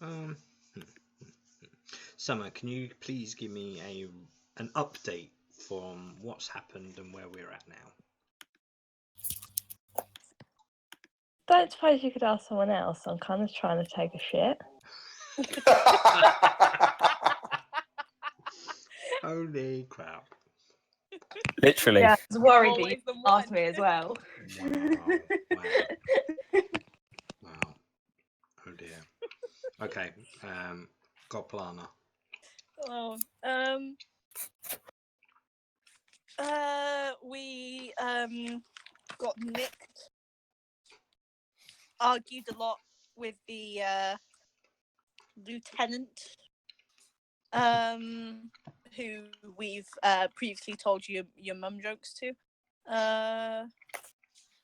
Um, Summer, can you please give me an update from what's happened and where we're at now? Don't suppose you could ask someone else. I'm kind of trying to take a shit. Holy crap. Literally. Yeah, I was worried that Always you the asked one. me as well. Wow. Oh dear. Okay. Got Plana. Oh, we got nicked. Argued a lot with the lieutenant, who we've previously told you your mum jokes to.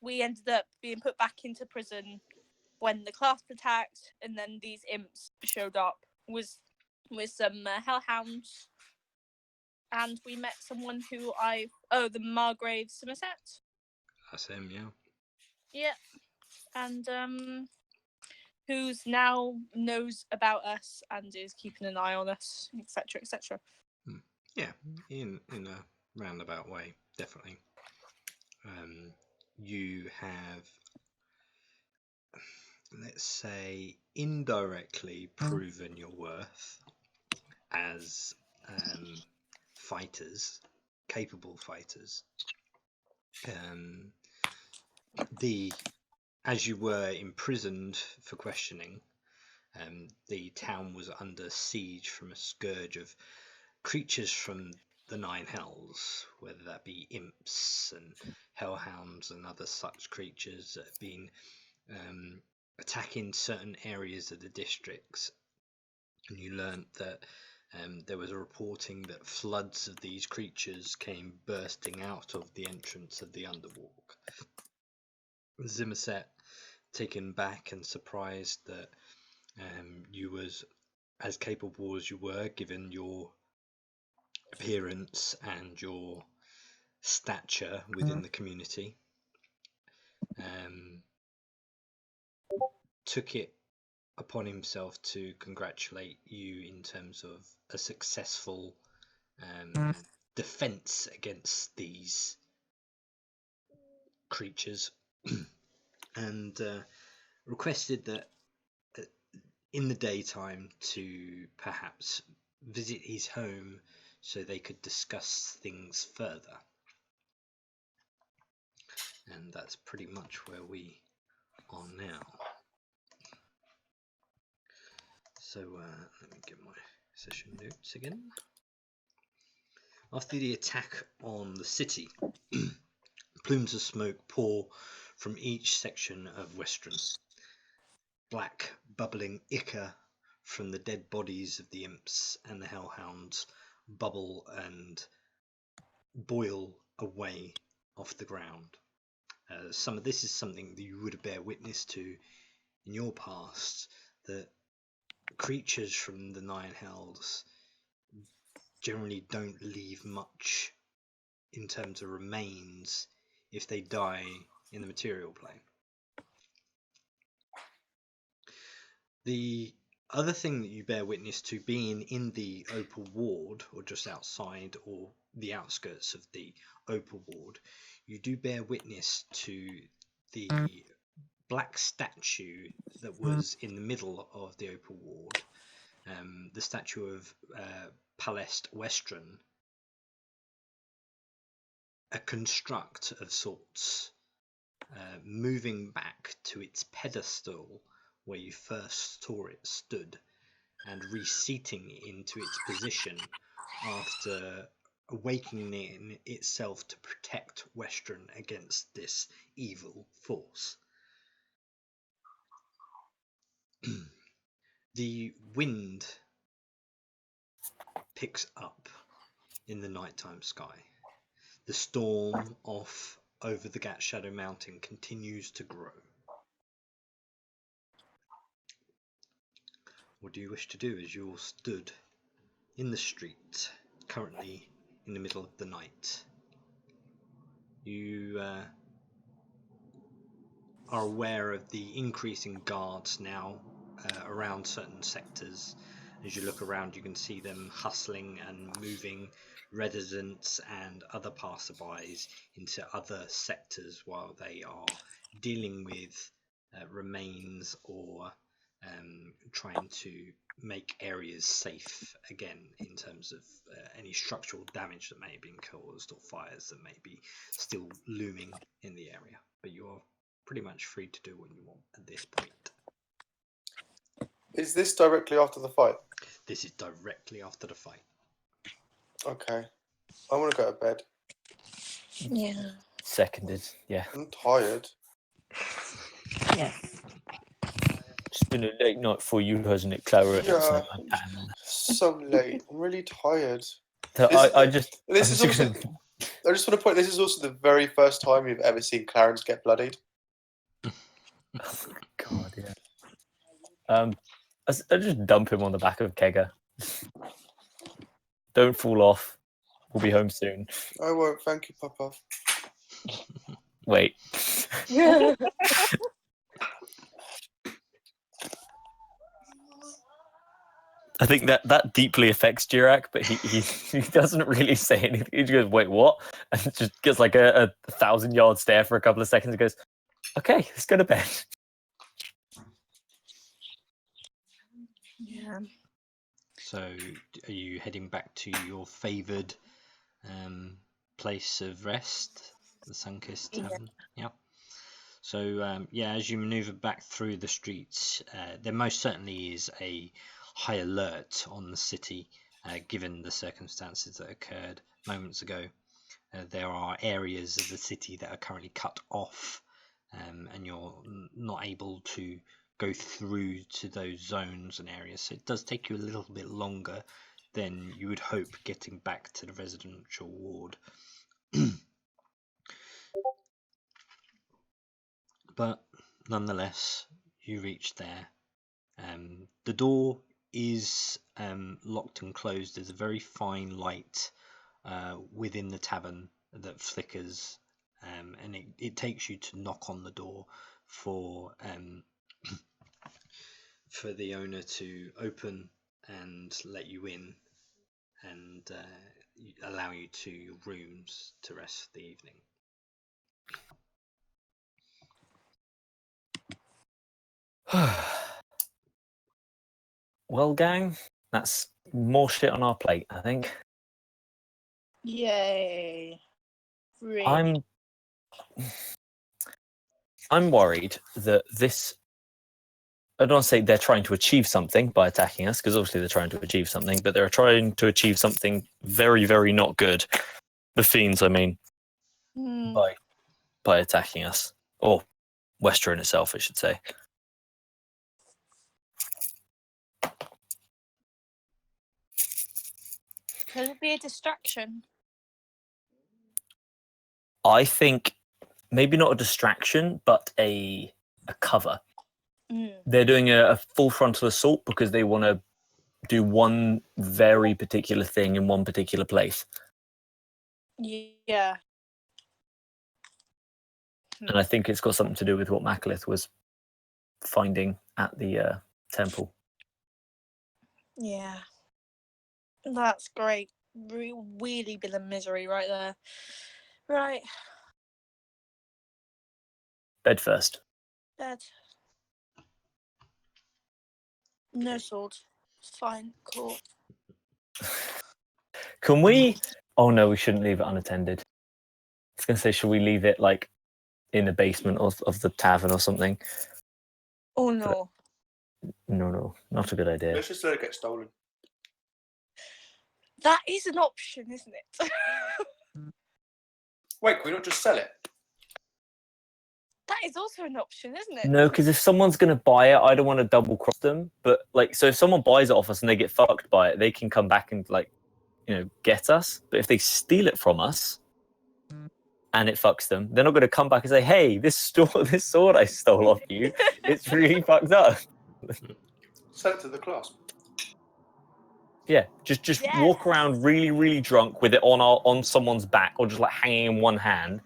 We ended up being put back into prison when the clasp attacked, and then these imps showed up with some hellhounds, and we met someone who the Margrave Somerset. That's him, yeah. Yeah, and who's now knows about us and is keeping an eye on us, etc., etc. Yeah, in a roundabout way, definitely. You have, let's say, indirectly proven your worth as fighters, capable fighters. As you were imprisoned for questioning, the town was under siege from a scourge of creatures from the Nine Hells, whether that be imps and hellhounds and other such creatures that have been attacking certain areas of the districts. And you learnt that there was a reporting that floods of these creatures came bursting out of the entrance of the Underwalk. Zimmerset, taken back and surprised that you was as capable as you were, given your appearance and your stature within the community, took it upon himself to congratulate you in terms of a successful defense against these creatures and requested that in the daytime to perhaps visit his home so they could discuss things further. And that's pretty much where we are now. So let me get my session notes again. After the attack on the city, plumes of smoke pour from each section of Western. Black, bubbling ichor from the dead bodies of the imps and the hellhounds bubble and boil away off the ground. Some of this is something that you would bear witness to in your past, that creatures from the Nine Hells generally don't leave much in terms of remains if they die in the material plane. The other thing that you bear witness to, being in the Opal Ward, or just outside or the outskirts of the Opal Ward, you do bear witness to the black statue that was in the middle of the Opal Ward, the statue of Palest Westron, a construct of sorts, moving back to its pedestal where you first saw it stood, and reseating it into its position after awakening itself to protect Western against this evil force. The wind picks up in the nighttime sky. The storm off over the Gat Shadow Mountain continues to grow. What do you wish to do as you're stood in the street, currently in the middle of the night? You are aware of the increasing guards now around certain sectors. As you look around, you can see them hustling and moving residents and other passerbys into other sectors while they are dealing with remains or trying to make areas safe again in terms of any structural damage that may have been caused or fires that may be still looming in the area. But you're pretty much free to do what you want at this point. Is this directly after the fight? This is directly after the fight. Okay. I want to go to bed. Yeah. Seconded. Yeah. I'm tired. Yes. It's been a late night for you, hasn't it, Clara? Yeah. So late. I'm really tired. So I just want to point. This is also the very first time you've ever seen Clarence get bloodied. God, yeah. I just dump him on the back of Kegger. Don't fall off. We'll be home soon. I won't. Thank you, Papa. Wait. I think that deeply affects Jirak, but he doesn't really say anything. He just goes, "Wait, what?" And just gets like a 1,000-yard stare for a couple of seconds and goes, "Okay, let's go to bed." Yeah. So, are you heading back to your favoured place of rest, the Sunkist Tavern? Yeah. So, as you manoeuvre back through the streets, there most certainly is a high alert on the city, given the circumstances that occurred moments ago. There are areas of the city that are currently cut off, and you're not able to go through to those zones and areas. So it does take you a little bit longer than you would hope getting back to the residential ward. But nonetheless, you reach there. The door is locked and closed. There's a very fine light within the tavern that flickers, and it takes you to knock on the door for the owner to open and let you in and allow you to your rooms to rest for the evening. Well, gang, that's more shit on our plate, I think. Yay. Really? I'm worried that this... I don't want to say they're trying to achieve something by attacking us, because obviously they're trying to achieve something, but they're trying to achieve something very, very not good. The Fiends, I mean, by attacking us. Or Westerin itself, I should say. Could it be a distraction? I think maybe not a distraction, but a cover. They're doing a full frontal assault because they want to do one very particular thing in one particular place. Yeah. And I think it's got something to do with what Macalith was finding at the temple. Yeah. That's great. Really been a misery right there. Right. Bed first. Bed. No sword. Fine. Cool. Can we... Oh no, we shouldn't leave it unattended. I was going to say, should we leave it like in the basement of the tavern or something? Oh no. No, not a good idea. Let's just let it get stolen. That is an option, isn't it? Wait, can we not just sell it? That is also an option, isn't it? No, because if someone's going to buy it, I don't want to double cross them. But like, so if someone buys it off us and they get fucked by it, they can come back and like, get us. But if they steal it from us and it fucks them, they're not going to come back and say, "Hey, this sword I stole off you, it's really fucked up." Sell it to the class. Yeah, just walk around really, really drunk with it on someone's back, or just like hanging in one hand,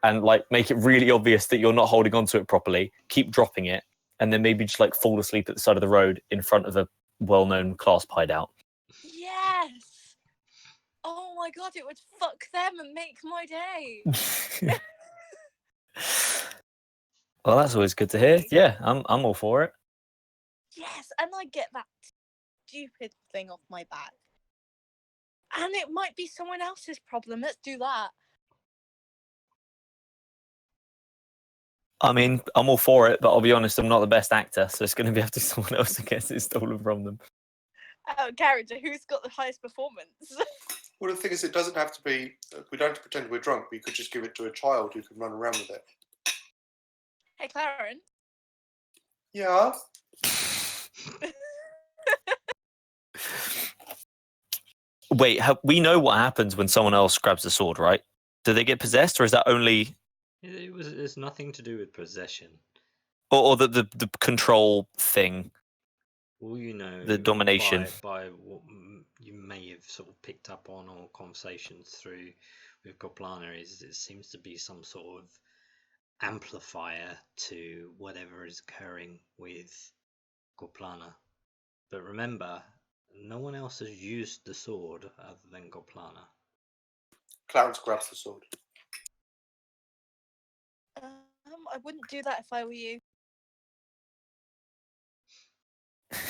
and like make it really obvious that you're not holding onto it properly. Keep dropping it, and then maybe just like fall asleep at the side of the road in front of a well-known class hideout. Yes. Oh my god, it would fuck them and make my day. Well, that's always good to hear. Yeah, I'm all for it. Yes, and I get that stupid thing off my back. And it might be someone else's problem. Let's do that. I mean, I'm all for it, but I'll be honest, I'm not the best actor, so it's going to be up to someone else to get it stolen from them. Character, who's got the highest performance? Well, the thing is, it doesn't have to be. We don't have to pretend we're drunk. We could just give it to a child who can run around with it. Hey, Clarence. Yeah. Wait, we know what happens when someone else grabs the sword, right? Do they get possessed, or is that only... It's nothing to do with possession. Or the control thing? All you know, The domination. by what you may have sort of picked up on or conversations through with Goplana is it seems to be some sort of amplifier to whatever is occurring with Goplana. But remember, no one else has used the sword other than Goplana. Clarence grabs the sword. I wouldn't do that if I were you.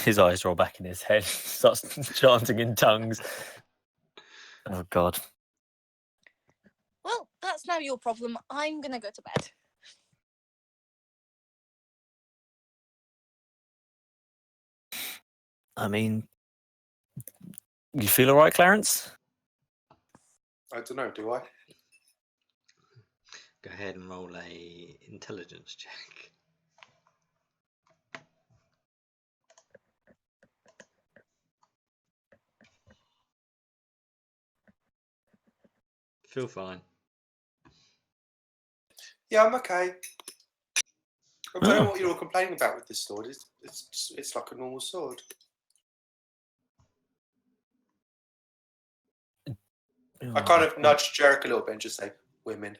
His eyes roll back in his head, starts chanting in tongues. Oh, God. Well, that's now your problem. I'm gonna go to bed. I mean, you feel all right, Clarence? I don't know, do I? Go ahead and roll a intelligence check. Feel fine. Yeah, I'm okay. I don't know what you're all complaining about with this sword. It's like a normal sword. I kind of nudged Jericho a little bit and just say, women.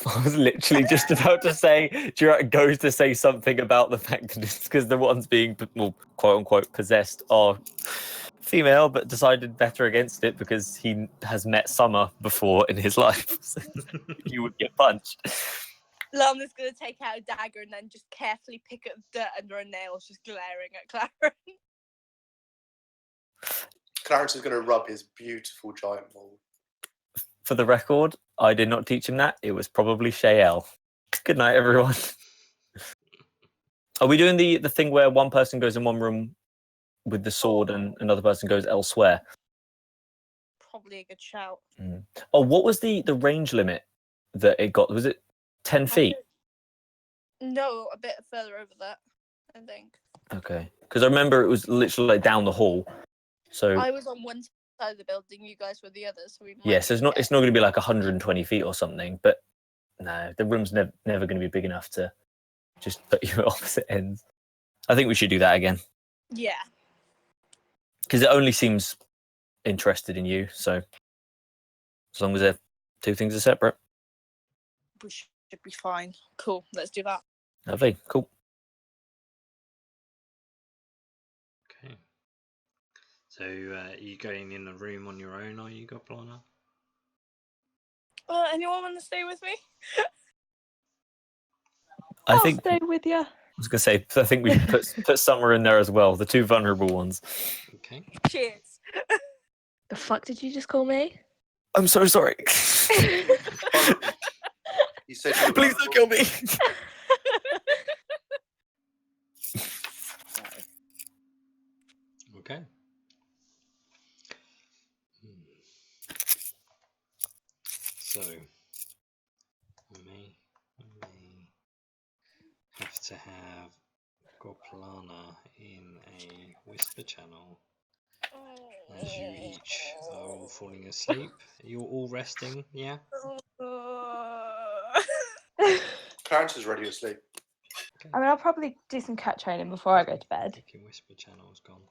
I was literally just about to say, Jurek goes to say something about the fact that it's because the ones being, well, quote unquote, possessed are female, but decided better against it because he has met Summer before in his life. So you would get punched. Lana's gonna take out a dagger and then just carefully pick up dirt under her nails, just glaring at Clarence. Clarence is going to rub his beautiful giant ball. For the record, I did not teach him that. It was probably Shael. Good night, everyone. Are we doing the thing where one person goes in one room with the sword and another person goes elsewhere? Probably a good shout. Oh, what was the range limit that it got? Was it 10 feet? No, a bit further over that, I think. Okay. Because I remember it was literally like down the hall. So I was on one side of the building, you guys were the other, so we might yes, it's not going to be like 120 feet or something, but no, the room's never going to be big enough to just put you at opposite ends. I think we should do that again. Yeah. Because it only seems interested in you, so as long as the two things are separate. We should be fine. Cool, let's do that. Lovely, cool. Okay. So, are you going in a room on your own, are you, Goplana? Anyone want to stay with me? I think I'll stay with you. I was going to say, I think we should put Summer in there as well, the two vulnerable ones. Okay. Cheers. The fuck did you just call me? I'm so sorry. You said Please don't kill me. Okay. So, we may have to have Goplana in a whisper channel as you each are all falling asleep. You're all resting, yeah? Clarence is ready to sleep. Okay. I mean, I'll probably do some cat training before I go to bed. Fucking whisper channel's gone.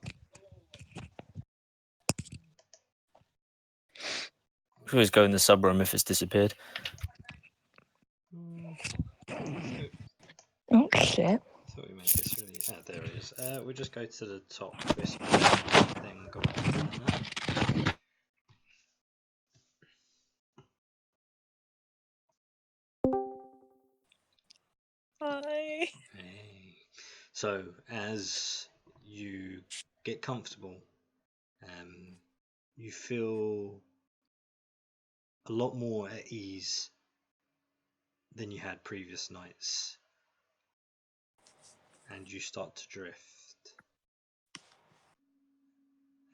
We always go in the sub room if it's disappeared. Oh shit! So we make this really. Ah, there it is. We'll just go to the top wisp, then go back to that. Hi. Hey. So as you get comfortable, you feel a lot more at ease than you had previous nights, and you start to drift,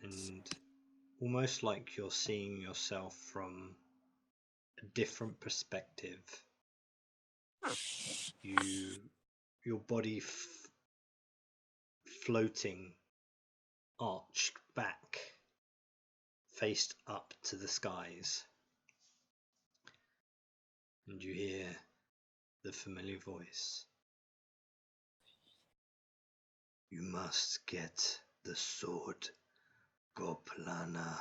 and almost like you're seeing yourself from a different perspective. Your body floating, arched back, faced up to the skies, and you hear the familiar voice. You must get the sword, Goplana.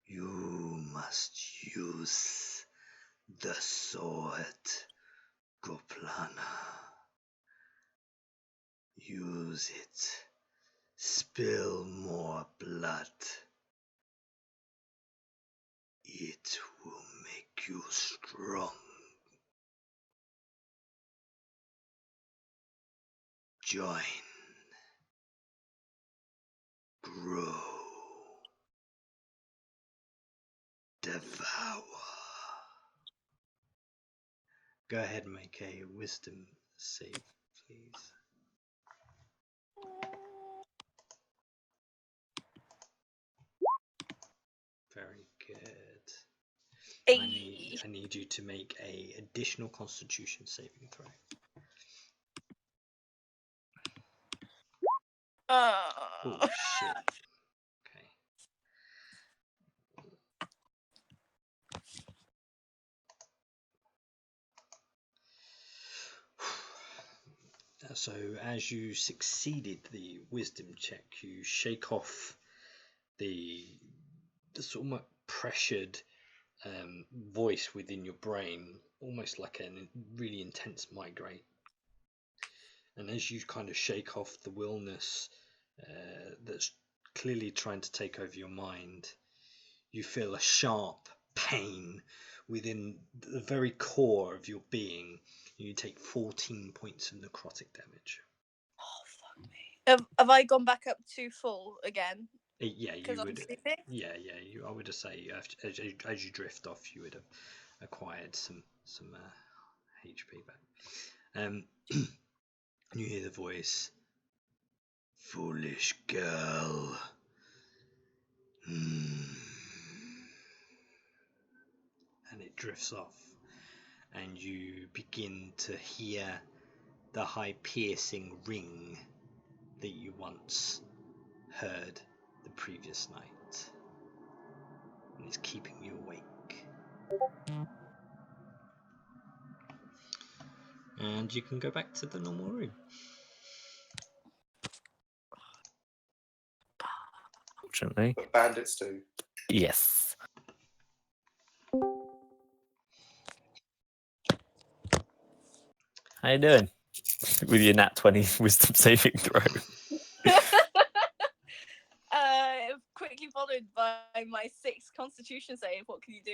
You must use the sword, Goplana. Use it. Spill more blood. It will make you strong. Join. Grow. Devour. Go ahead and make a wisdom save, please. Very good. Hey. I need you to make a additional Constitution saving throw. Oh shit. Okay. So as you succeeded the wisdom check, you shake off the sort of pressured voice within your brain, almost like a really intense migraine. And as you kind of shake off the willness that's clearly trying to take over your mind, you feel a sharp pain within the very core of your being. You take 14 points of necrotic damage. Oh, fuck me. Have I gone back up to full again? Yeah, you Because I'm would. sleeping? Yeah. I would say as you drift off, you would have acquired some HP back. You hear the voice. Foolish girl. And it drifts off, and you begin to hear the high piercing ring that you once heard the previous night, and it's keeping you awake. And you can go back to the normal room. Fortunately. But bandits do. Yes. How you doing? With your nat 20 wisdom saving throw. Quickly followed by my 6 Constitution save. What can you do?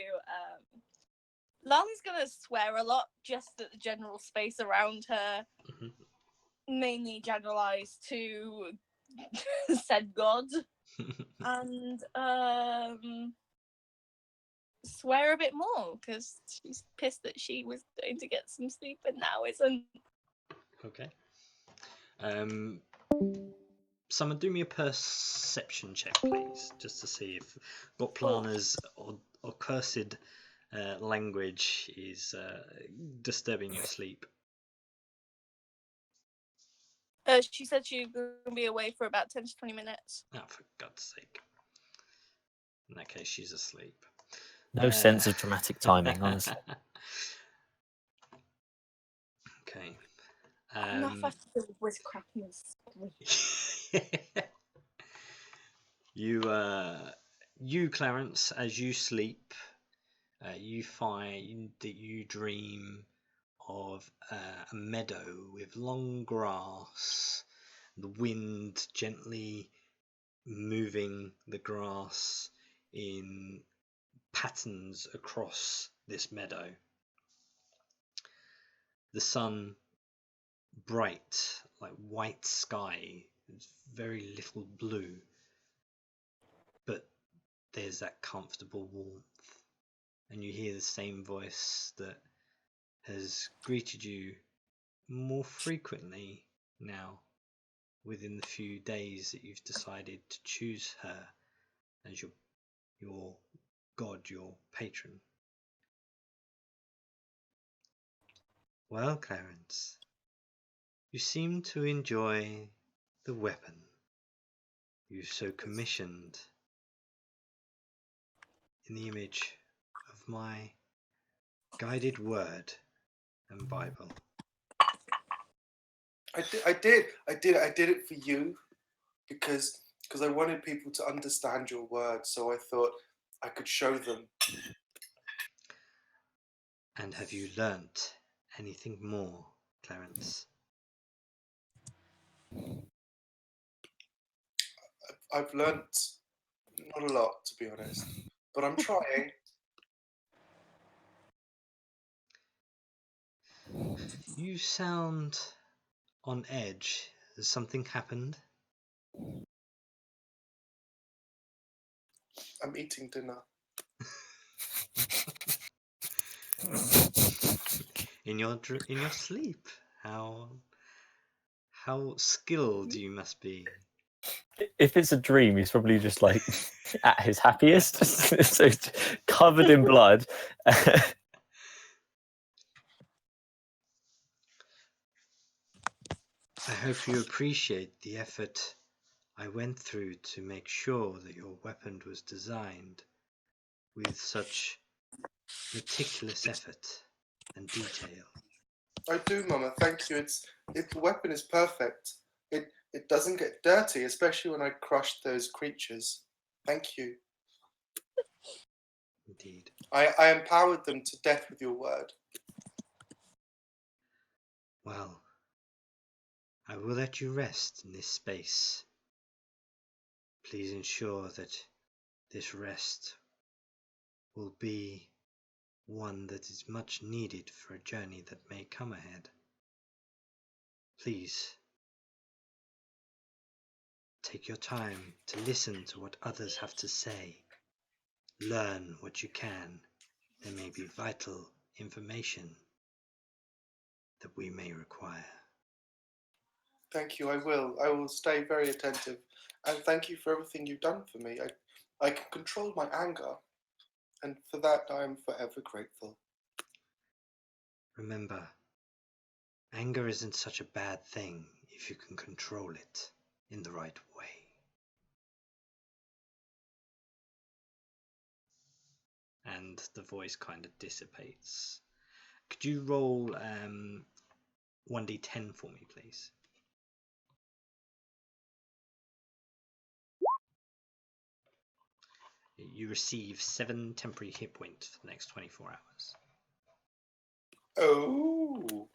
Lana's gonna swear a lot just at the general space around her, mainly generalized to said god, and swear a bit more because she's pissed that she was going to get some sleep and now isn't. Okay. Someone do me a perception check, please, just to see if Goplana's or cursed language is disturbing your sleep. She said she was going to be away for about 10 to 20 minutes. Oh, for God's sake. In that case, she's asleep. No sense of dramatic timing, honestly. Okay. Enough I have to do with witchcraft and sleep. You, Clarence, as you sleep, you find that you dream of a meadow with long grass, the wind gently moving the grass in patterns across this meadow. The sun bright, like white sky, very little blue, but there's that comfortable warmth, and you hear the same voice that has greeted you more frequently now within the few days that you've decided to choose her as your god, your patron. Well, Clarence, you seem to enjoy the weapon you've so commissioned in the image of my guided word and Bible. I did it for you because I wanted people to understand your word, so I thought I could show them. And have you learnt anything more, Clarence? I've learnt not a lot, to be honest, but I'm trying. You sound on edge. Has something happened? I'm eating dinner. In your sleep? How skilled you must be. If it's a dream, he's probably just like at his happiest, so it's covered in blood. I hope you appreciate the effort I went through to make sure that your weapon was designed with such meticulous effort and detail. I do, Mama. Thank you. The weapon is perfect. It doesn't get dirty, especially when I crush those creatures. Thank you. Indeed. I empowered them to death with your word. Well, I will let you rest in this space. Please ensure that this rest will be one that is much needed for a journey that may come ahead. Please take your time to listen to what others have to say. Learn what you can. There may be vital information that we may require. Thank you. I will stay very attentive. And thank you for everything you've done for me. I can control my anger, and for that I am forever grateful. Remember, anger isn't such a bad thing if you can control it in the right way. And the voice kind of dissipates. Could you roll 1d10 for me, please? You receive 7 temporary hit points for the next 24 hours. Oh.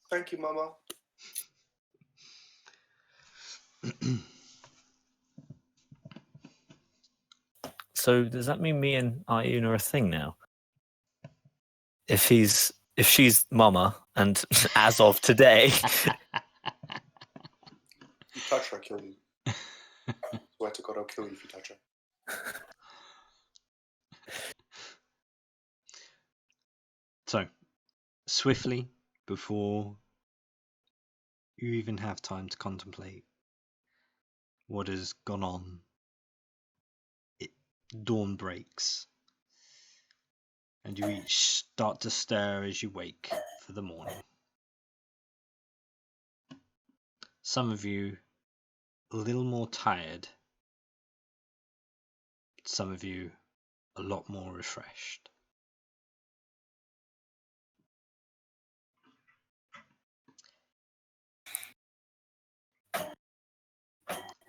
Thank you, Mama. So does that mean me and Ayun are a thing now? If she's Mama, and as of today, You touch her, I'll kill you. Swear to God, I'll kill you if you touch her. So, swiftly, before you even have time to contemplate what has gone on, dawn breaks, and you each start to stir as you wake for the morning. Some of you a little more tired, some of you a lot more refreshed.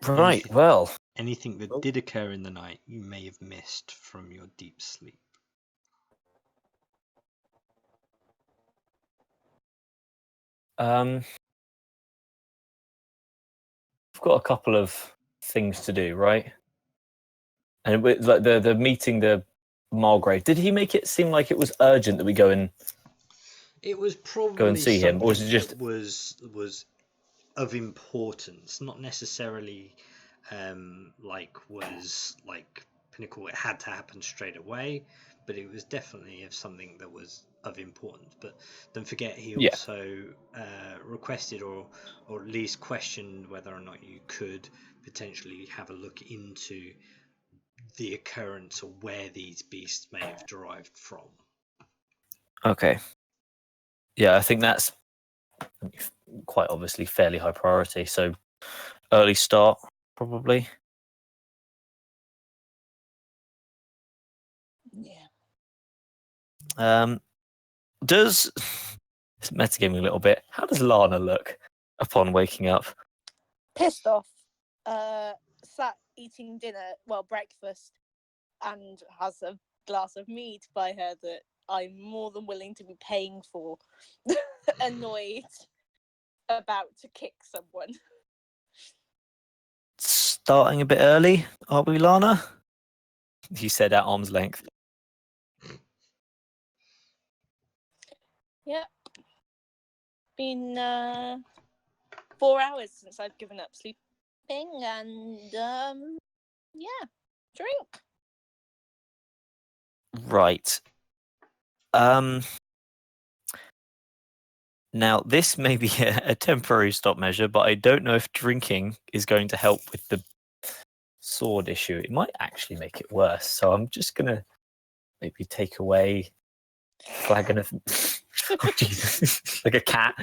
right? Well, Anything that did occur in the night you may have missed from your deep sleep. We've got a couple of things to do, right? And like the meeting the Margrave. Did he make it seem like it was urgent that we go and It was probably see him, or was it something just- that was of importance, not necessarily was pinnacle. It had to happen straight away, but it was definitely of something that was of importance. But don't forget, he Yeah. also requested or at least questioned whether or not you could potentially have a look into the occurrence or where these beasts may have derived from. Okay. Yeah, I think that's quite obviously fairly high priority. So early start, probably. Yeah. Does it's metagaming a little bit? How does Lana look upon waking up? Pissed off. Sat eating breakfast, and has a glass of mead by her that I'm more than willing to be paying for. Annoyed. About to kick someone. Starting a bit early, are we, Lana? He said at arm's length. Yeah. Been 4 hours since I've given up sleeping, and yeah, drink. Right. Now, this may be a temporary stop measure, but I don't know if drinking is going to help with the sword issue. It might actually make it worse. So I'm just going to maybe take away flagon of... Oh, Jesus. Like a cat.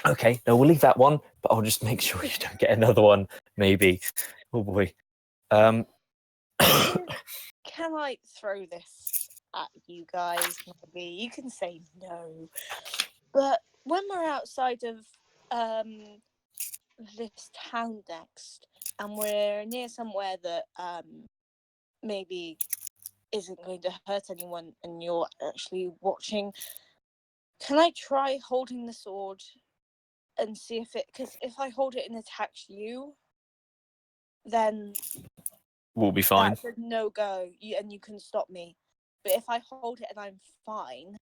Okay, no, we'll leave that one, but I'll just make sure you don't get another one, maybe. Oh, boy. Can I throw this at you guys? Maybe you can say no, but when we're outside of this town next, and we're near somewhere that maybe isn't going to hurt anyone, and you're actually watching, can I try holding the sword and see if it? Because if I hold it and attack you, then We'll be fine. that's a no go, and you can stop me. But if I hold it and I'm fine,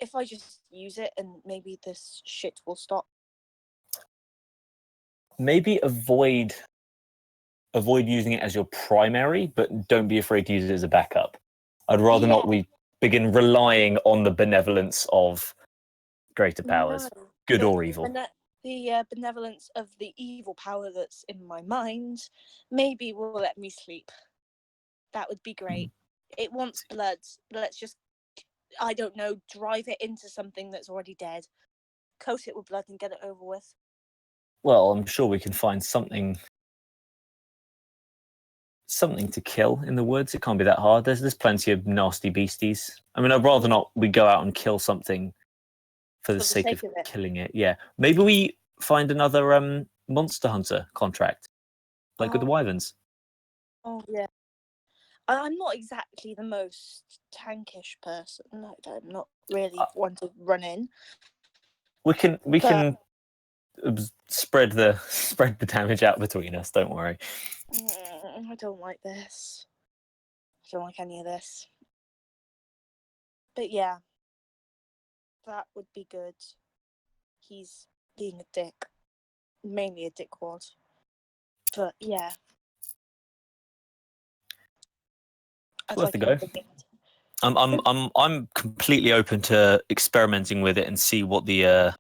if I just use it and maybe this shit will stop. Maybe avoid using it as your primary, but don't be afraid to use it as a backup. I'd rather not we begin relying on the benevolence of greater powers, No, good or evil. The benevolence of the evil power that's in my mind maybe will let me sleep. That would be great. It wants blood. Let's just, I don't know, drive it into something that's already dead. Coat it with blood and get it over with. Well, I'm sure we can find something to kill in the woods. It can't be that hard. There's plenty of nasty beasties. I mean, I'd rather not we go out and kill something for the sake of it. killing it. Yeah, maybe we find another monster hunter contract, like with the wyverns. Oh yeah. I'm not exactly the most tankish person. I'm not really one to run in. We can spread the damage out between us. Don't worry. I don't like this. I don't like any of this. But yeah, that would be good. He's being a dick. Mainly a dickwad. But yeah. It's worth a go. I'm completely open to experimenting with it and see what the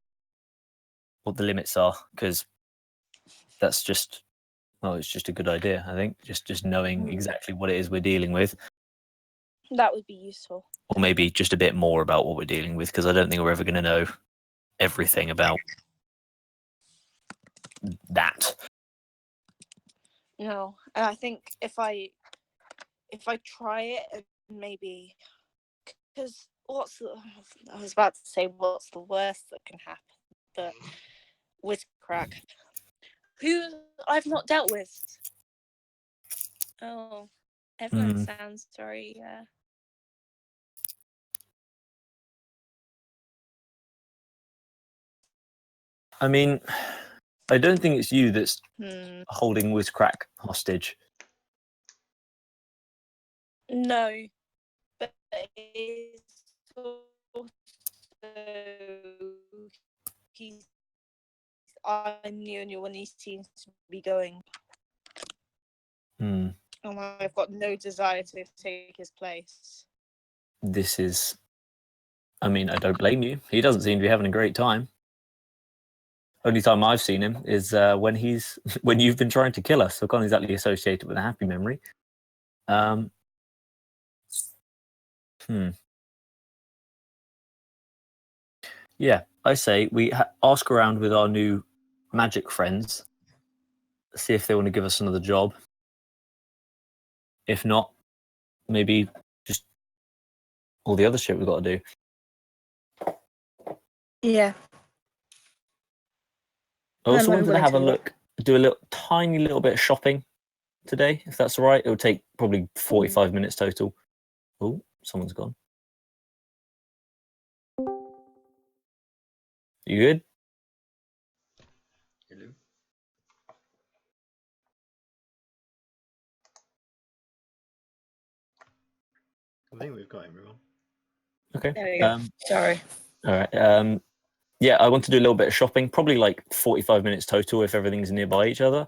limits are, because that's just it's just a good idea. I think just knowing exactly what it is we're dealing with, that would be useful. or maybe just a bit more about what we're dealing with, because I don't think we're ever going to know everything about that. No, and I think if I try it, maybe, because I was about to say what's the worst that can happen, but with crack, who I've not dealt with. Oh, everyone sounds very I mean, I don't think it's you that's holding Wizcrack hostage. No, but it's also I'm the only one he seems to be going. Hmm. And I've got no desire to take his place. This is. I mean, I don't blame you. He doesn't seem to be having a great time. Only time I've seen him is when you've been trying to kill us. So I can't exactly associate it with a happy memory. Yeah, I say we ask around with our new magic friends, see if they want to give us another job. If not, maybe just all the other shit we've got to do. Yeah. I also I'm wanted to willing have to a do look, do a tiny little bit of shopping today, if that's all right. It will take probably 45 minutes total. Oh, someone's gone. You good? Hello. I think we've got everyone. Okay. There we go. Sorry. All right. Yeah, I want to do a little bit of shopping, probably like 45 minutes total if everything's nearby each other.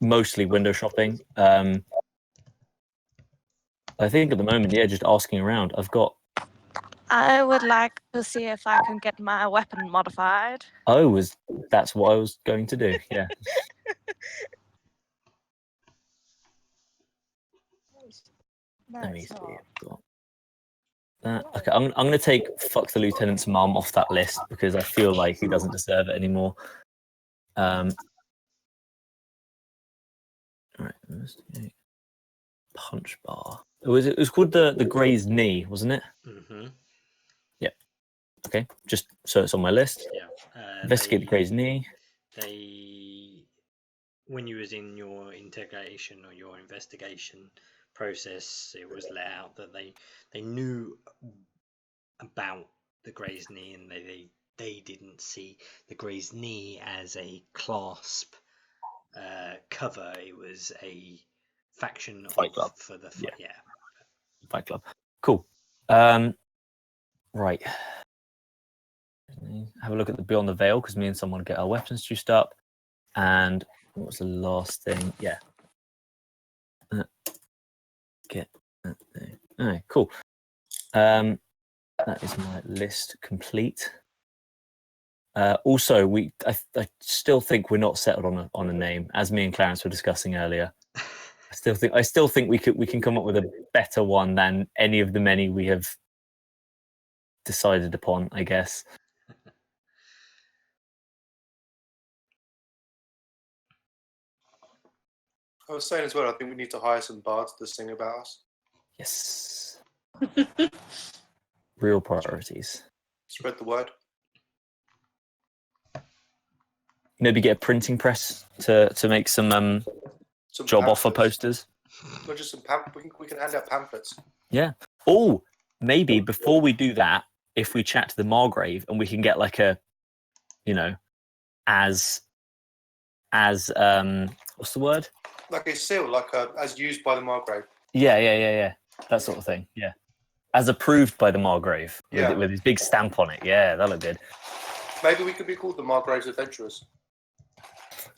Mostly window shopping. I think at the moment, yeah, just asking around. I would like to see if I can get my weapon modified. That's what I was going to do. Yeah. Let me see. I've got that. Okay, I'm going to take fuck the lieutenant's mum off that list because I feel like he doesn't deserve it anymore. All right. Punch bar. It was called the Grey's Knee, wasn't it? Mm-hmm. Yep. Okay. Just so it's on my list. Yeah. Investigate the Grey's Knee. When you was in your interrogation or your investigation process, it was let out that they knew about the Grey's Knee, and they didn't see the Grey's Knee as a clasp cover. It was a faction Fight Club. for the yeah. Fight Club. Cool. Right. Have a look at the Beyond the Veil because me and someone get our weapons juiced up. And what was the last thing? Yeah. Get that thing. All right, cool. That is my list complete. Also, I still think we're not settled on a name, as me and Clarence were discussing earlier. I still think we can come up with a better one than any of the many we have decided upon, I guess. I was saying as well, I think we need to hire some bards to sing about us. Yes. Real priorities. Spread the word. Maybe get a printing press to make some job offer posters. Or just some we can hand out pamphlets. Yeah. Oh, maybe before we do that, if we chat to the Margrave and we can get like a, as what's the word? Like a seal, as used by the Margrave. Yeah. That sort of thing. Yeah. As approved by the Margrave. Yeah. With his big stamp on it. Yeah, that look good. Maybe we could be called the Margrave's Adventurers.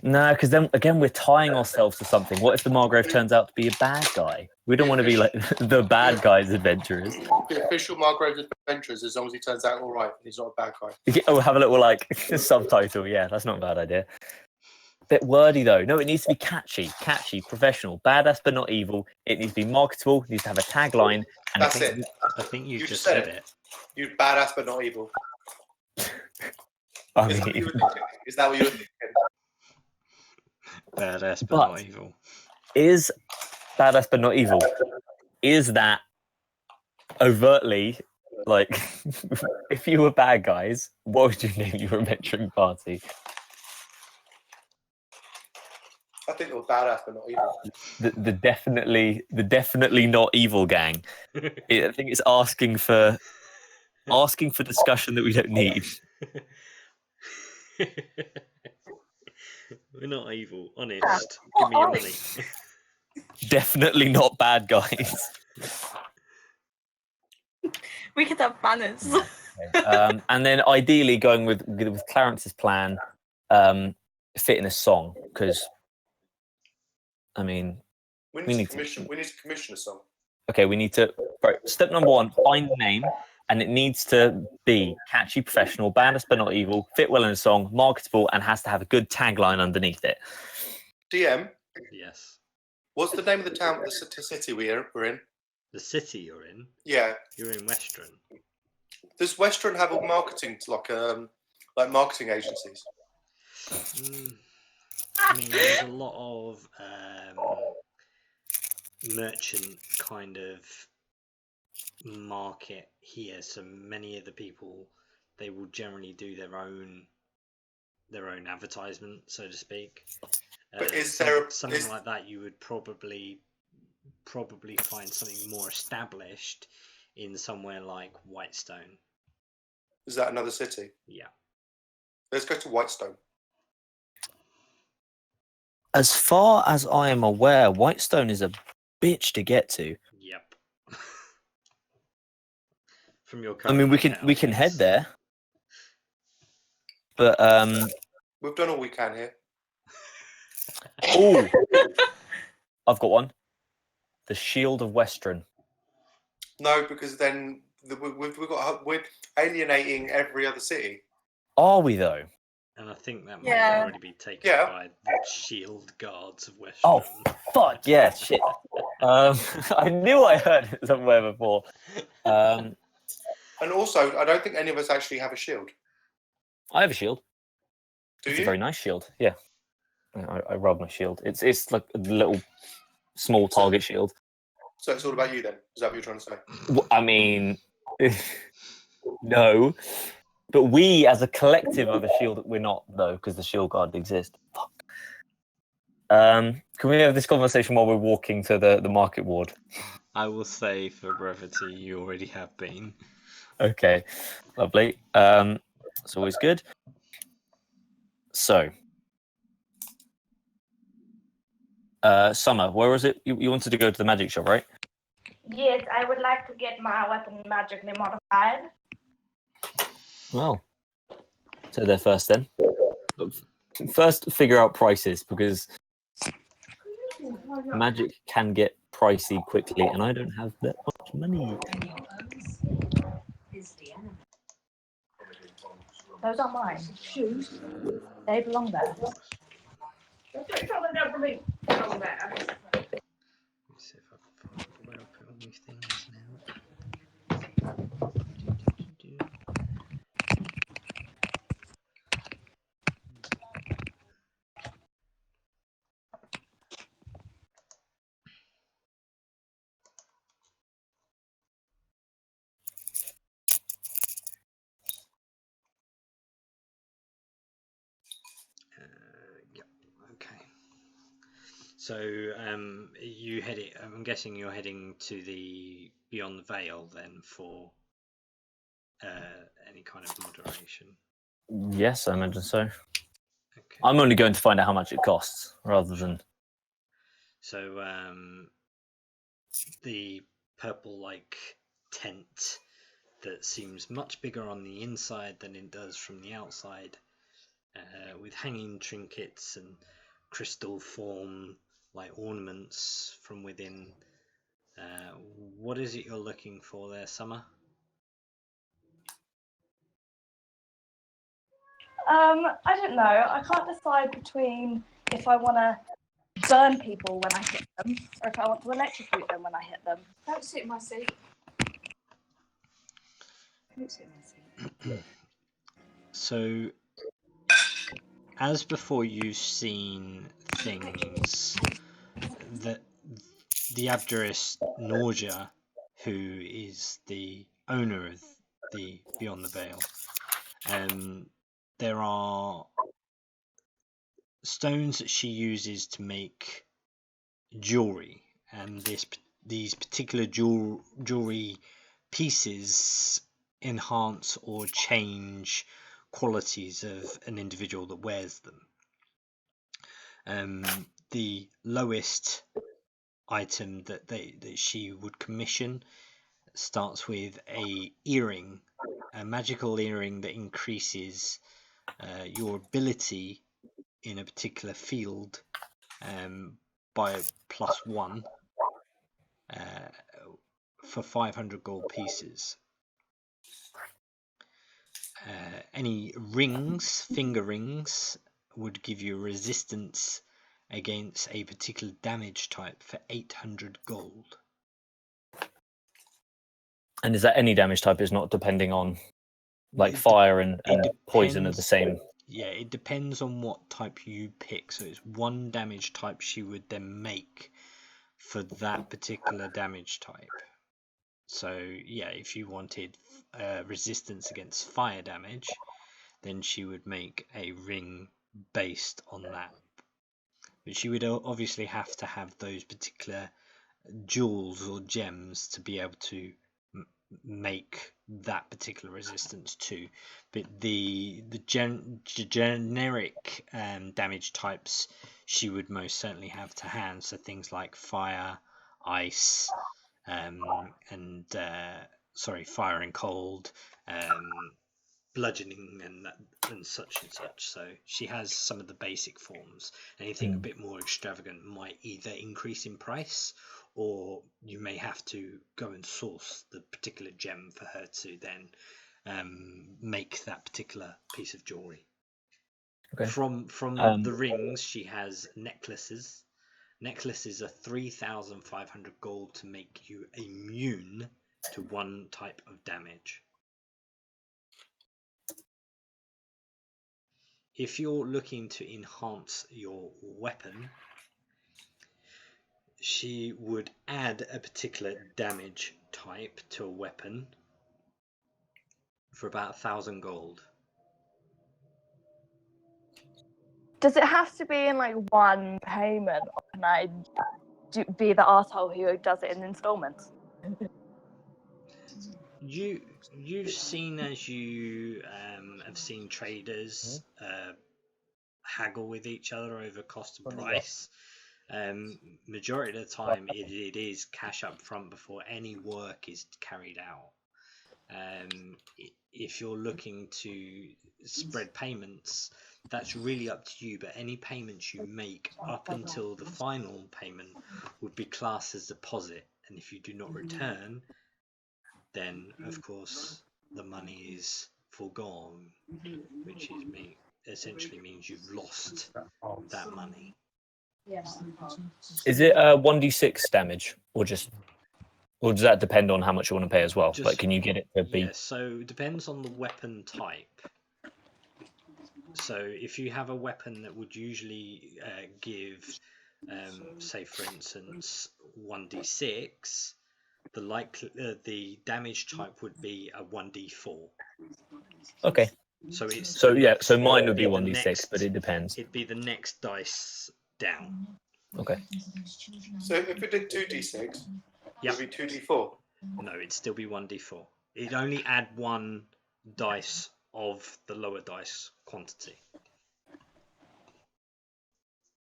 No, because then again we're tying ourselves to something. What if the Margrave turns out to be a bad guy? We don't want to be like the bad guy's adventurers. The official Margrave's Adventurers, as long as he turns out all right and he's not a bad guy. Oh, have a little subtitle. Yeah, that's not a bad idea. Bit wordy though. No, it needs to be catchy, professional, badass but not evil. It needs to be marketable. It needs to have a tagline. And That's it. I think you just said said it. You badass but not evil. I Is that mean, what you were thinking? Is that what you were thinking? Badass but not evil. Is badass but not evil? Is that overtly like if you were bad guys, what would you name your adventuring party? I think they were badass but not evil. The definitely not evil gang. I think it's asking for discussion that we don't need. We're not evil. Honest. Give me your money. Definitely not bad guys. We could have banners. And then ideally going with Clarence's plan, fit in a song, because I mean, We We need need to to- commission. We need to commission a song. okay, we need to. Right, step number 1: find the name, and it needs to be catchy, professional, banners but not evil, fit well in a song, marketable, and has to have a good tagline underneath it. DM, Yes. what's the name of the town, the city we're in? The city you're in. Yeah. You're in Western. Does Western have all marketing, like marketing agencies? I mean, there's a lot of merchant kind of market here. So many of the people, they will generally do their own advertisement, so to speak. But is there something like that? You would probably find something more established in somewhere like Whitestone. Is that another city? Yeah. Let's go to Whitestone. As far as I am aware, Whitestone is a bitch to get to. Yep. From your I mean, we current can hotel, head yes. there, but We've done all we can here. oh, I've got one. The Shield of Western. No, because then we're alienating every other city. Are we though? And I think that might Yeah. already be taken Yeah. by the shield guards of Western. Oh, fuck yeah, shit. I knew I heard it somewhere before. And also, I don't think any of us actually have a shield. I have a shield. Do It's you? a very nice shield. Yeah, I rub my shield. It's like a little small target shield. So it's all about you then? Is that what you're trying to say? I mean, no. But we, as a collective, are the shield. We're not, though, because the shield guard exists. Fuck. Can we have this conversation while we're walking to the market ward? I will say, for brevity, you already have been. Okay, lovely. It's always good. So, Summer, where was it? You wanted to go to the magic shop, right? Yes, I would like to get my weapon magically modified. Well, so there first then. First, figure out prices, because magic can get pricey quickly, and I don't have that much money. Those are mine. Shoes. They belong there. Let's see if I can find where I put all these things now. Yep. Okay. So, you heading? I'm guessing you're heading to the Beyond the Veil then for any kind of moderation. Yes, I imagine so. Okay. I'm only going to find out how much it costs, rather than... So, the purple-like tent that seems much bigger on the inside than it does from the outside, with hanging trinkets and crystal form like ornaments from within. What is it you're looking for there, Summer? I don't know. I can't decide between if I want to burn people when I hit them or if I want to electrocute them when I hit them. Don't sit in my seat. Don't sit in my seat. So, as before, you've seen things that the Abjuris Nausea, who is the owner of the Beyond the Veil, there are stones that she uses to make jewelry, and these particular jewelry pieces enhance or change qualities of an individual that wears them. The lowest item that she would commission starts with a earring, a magical earring that increases your ability in a particular field by +1 for 500 gold pieces. Any rings, finger rings, would give you resistance against a particular damage type for 800 gold. And is that any damage type? Is not depending on like It fire and poison are depends. the same? Yeah, it depends on what type you pick. So it's one damage type she would then make for that particular damage type. So yeah, if you wanted resistance against fire damage, then she would make a ring based on that. But she would obviously have to have those particular jewels or gems to be able to make that particular resistance too. But the generic damage types she would most certainly have to hand, so things like fire, ice, and fire and cold, bludgeoning and such and such. So she has some of the basic forms. Anything a bit more extravagant might either increase in price, or you may have to go and source the particular gem for her to then make that particular piece of jewelry. Okay. From the rings, she has necklaces. Necklaces are 3,500 gold to make you immune to one type of damage. If you're looking to enhance your weapon, she would add a particular damage type to a weapon for about 1,000 gold. Does it have to be in like one payment, or can I be the arsehole who does it in installments? You've seen, as you have seen traders haggle with each other over cost and price. Majority of the time it is cash up front before any work is carried out. If you're looking to spread payments, that's really up to you, but any payments you make up until the final payment would be classed as deposit, and if you do not return, then of course the money is foregone, which is essentially means you've lost that money. Is it 1d6 damage, or does that depend on how much you want to pay as well? Like, can you get it to be? Yeah, so it depends on the weapon type. So if you have a weapon that would usually give, say for instance, 1d6, the damage type would be a 1d4. Okay. So it's so mine would be 1d6, but it depends. It'd be the next dice down. Okay. So if it did 2d6, Yep. it would be 2d4. No, it'd still be 1d4. It'd only add one dice of the lower dice quantity.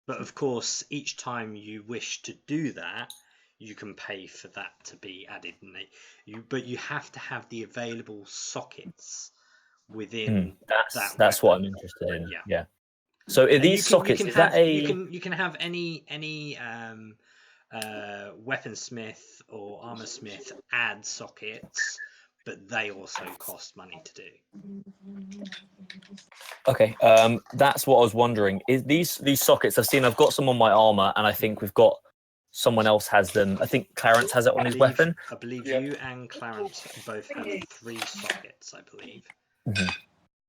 But of course, each time you wish to do that, you can pay for that to be added. But you have to have the available sockets within that's what I'm interested in. Yeah. So are and these sockets? Is that a? You can have any weaponsmith or armorsmith add sockets, but they also cost money to do. Okay, that's what I was wondering. Is these sockets I've got some on my armor, and I think we've got someone else has them. I think Clarence has it on his weapon. I believe you and Clarence both have 3 sockets, I believe. Mm-hmm.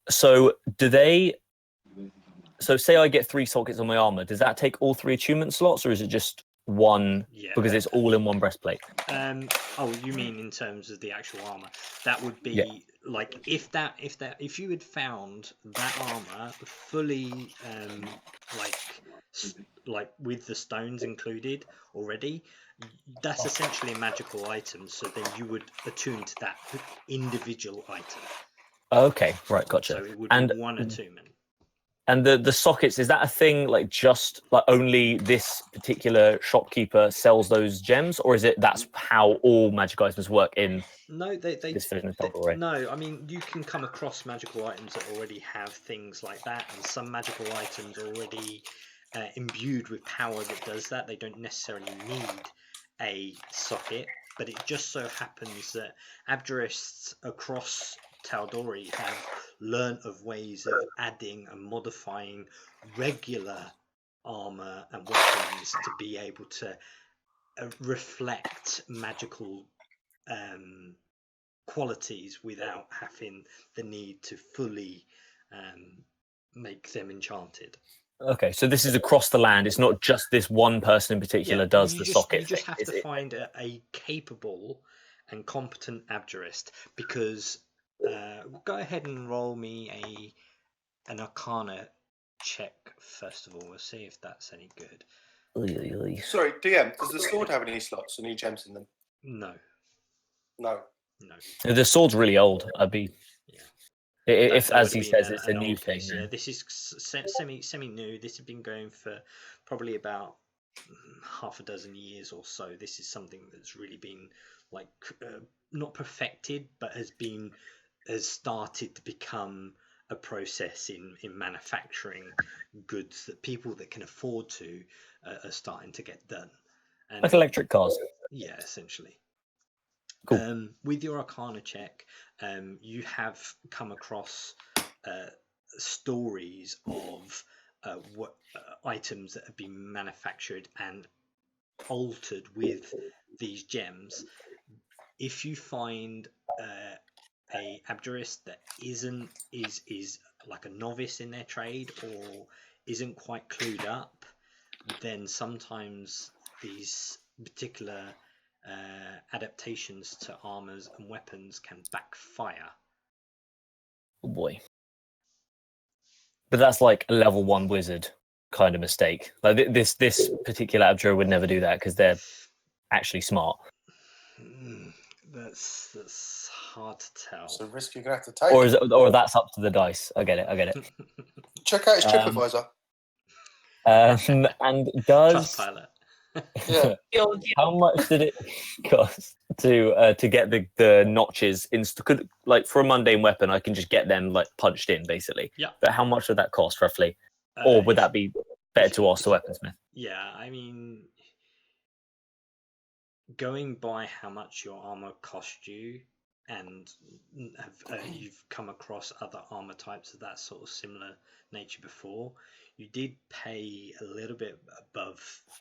So do they? So say I get 3 sockets on my armor. Does that take all 3 attunement slots, or is it just one? Yeah. Because it's all in one breastplate. Oh, you mean in terms of the actual armor? That would be like if you had found that armor fully like with the stones included already, that's essentially a magical item. So then you would attune to that individual item. Okay, right, gotcha. So it would And be one attunement. And the sockets, is that a thing like just like only this particular shopkeeper sells those gems, or is it that's how all magic items work in No, this version of Tal'Dorei? no. I mean, you can come across magical items that already have things like that, and some magical items already imbued with power that does that. They don't necessarily need a socket, but it just so happens that abjurists across Tal'Dorei have learnt of ways of adding and modifying regular armor and weapons to be able to reflect magical qualities without having the need to fully make them enchanted. Okay, so this is across the land. It's not just this one person in particular does the socket You just thing. have to find a capable and competent abjurist, because go ahead and roll me an Arcana check first of all. We'll see if that's any good. Sorry, DM, does the sword have any slots or new gems in them? No. No. The sword's really old. I'd be if, That as would he have been says, it's a an new old thing. case. Yeah, this is semi new. This has been going for probably about half a dozen years or so. This is something that's really been like not perfected, but has started to become a process in manufacturing goods that people that can afford to are starting to get done. And Like electric cars. yeah, essentially. Cool. With your Arcana check, you have come across stories of what items that have been manufactured and altered with these gems. If you find a abjurist that is like a novice in their trade or isn't quite clued up, then sometimes these particular adaptations to armors and weapons can backfire. Oh boy. But that's like a level 1 wizard kind of mistake. Like this particular abjurer would never do that because they're actually smart. That's hard to tell. It's a risk you're gonna have to take. Or that's up to the dice. I get it. Check out his TripAdvisor. And does Trustpilot. Yeah. how much did it cost to get the notches could, like for a mundane weapon I can just get them like punched in basically. Yeah. But how much would that cost roughly? Or would that be better to ask the weaponsmith? Yeah, I mean, going by how much your armor cost you, and you've come across other armor types of that sort of similar nature before, you did pay a little bit above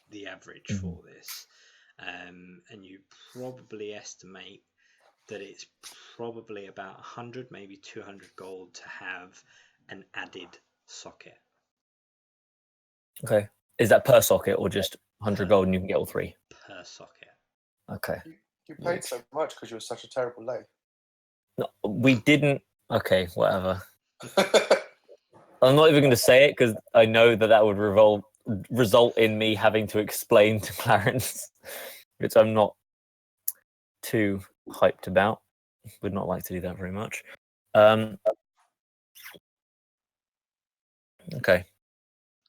the average for this, and you probably estimate that it's probably about 100, maybe 200 gold to have an added socket. Okay. Is that per socket or just 100 gold and you can get all three? Per socket. Okay. You paid so much because you were such a terrible lay. No, we didn't. Okay, whatever. I'm not even going to say it because I know that would result in me having to explain to Clarence, which I'm not too hyped about. Would not like to do that very much. Okay.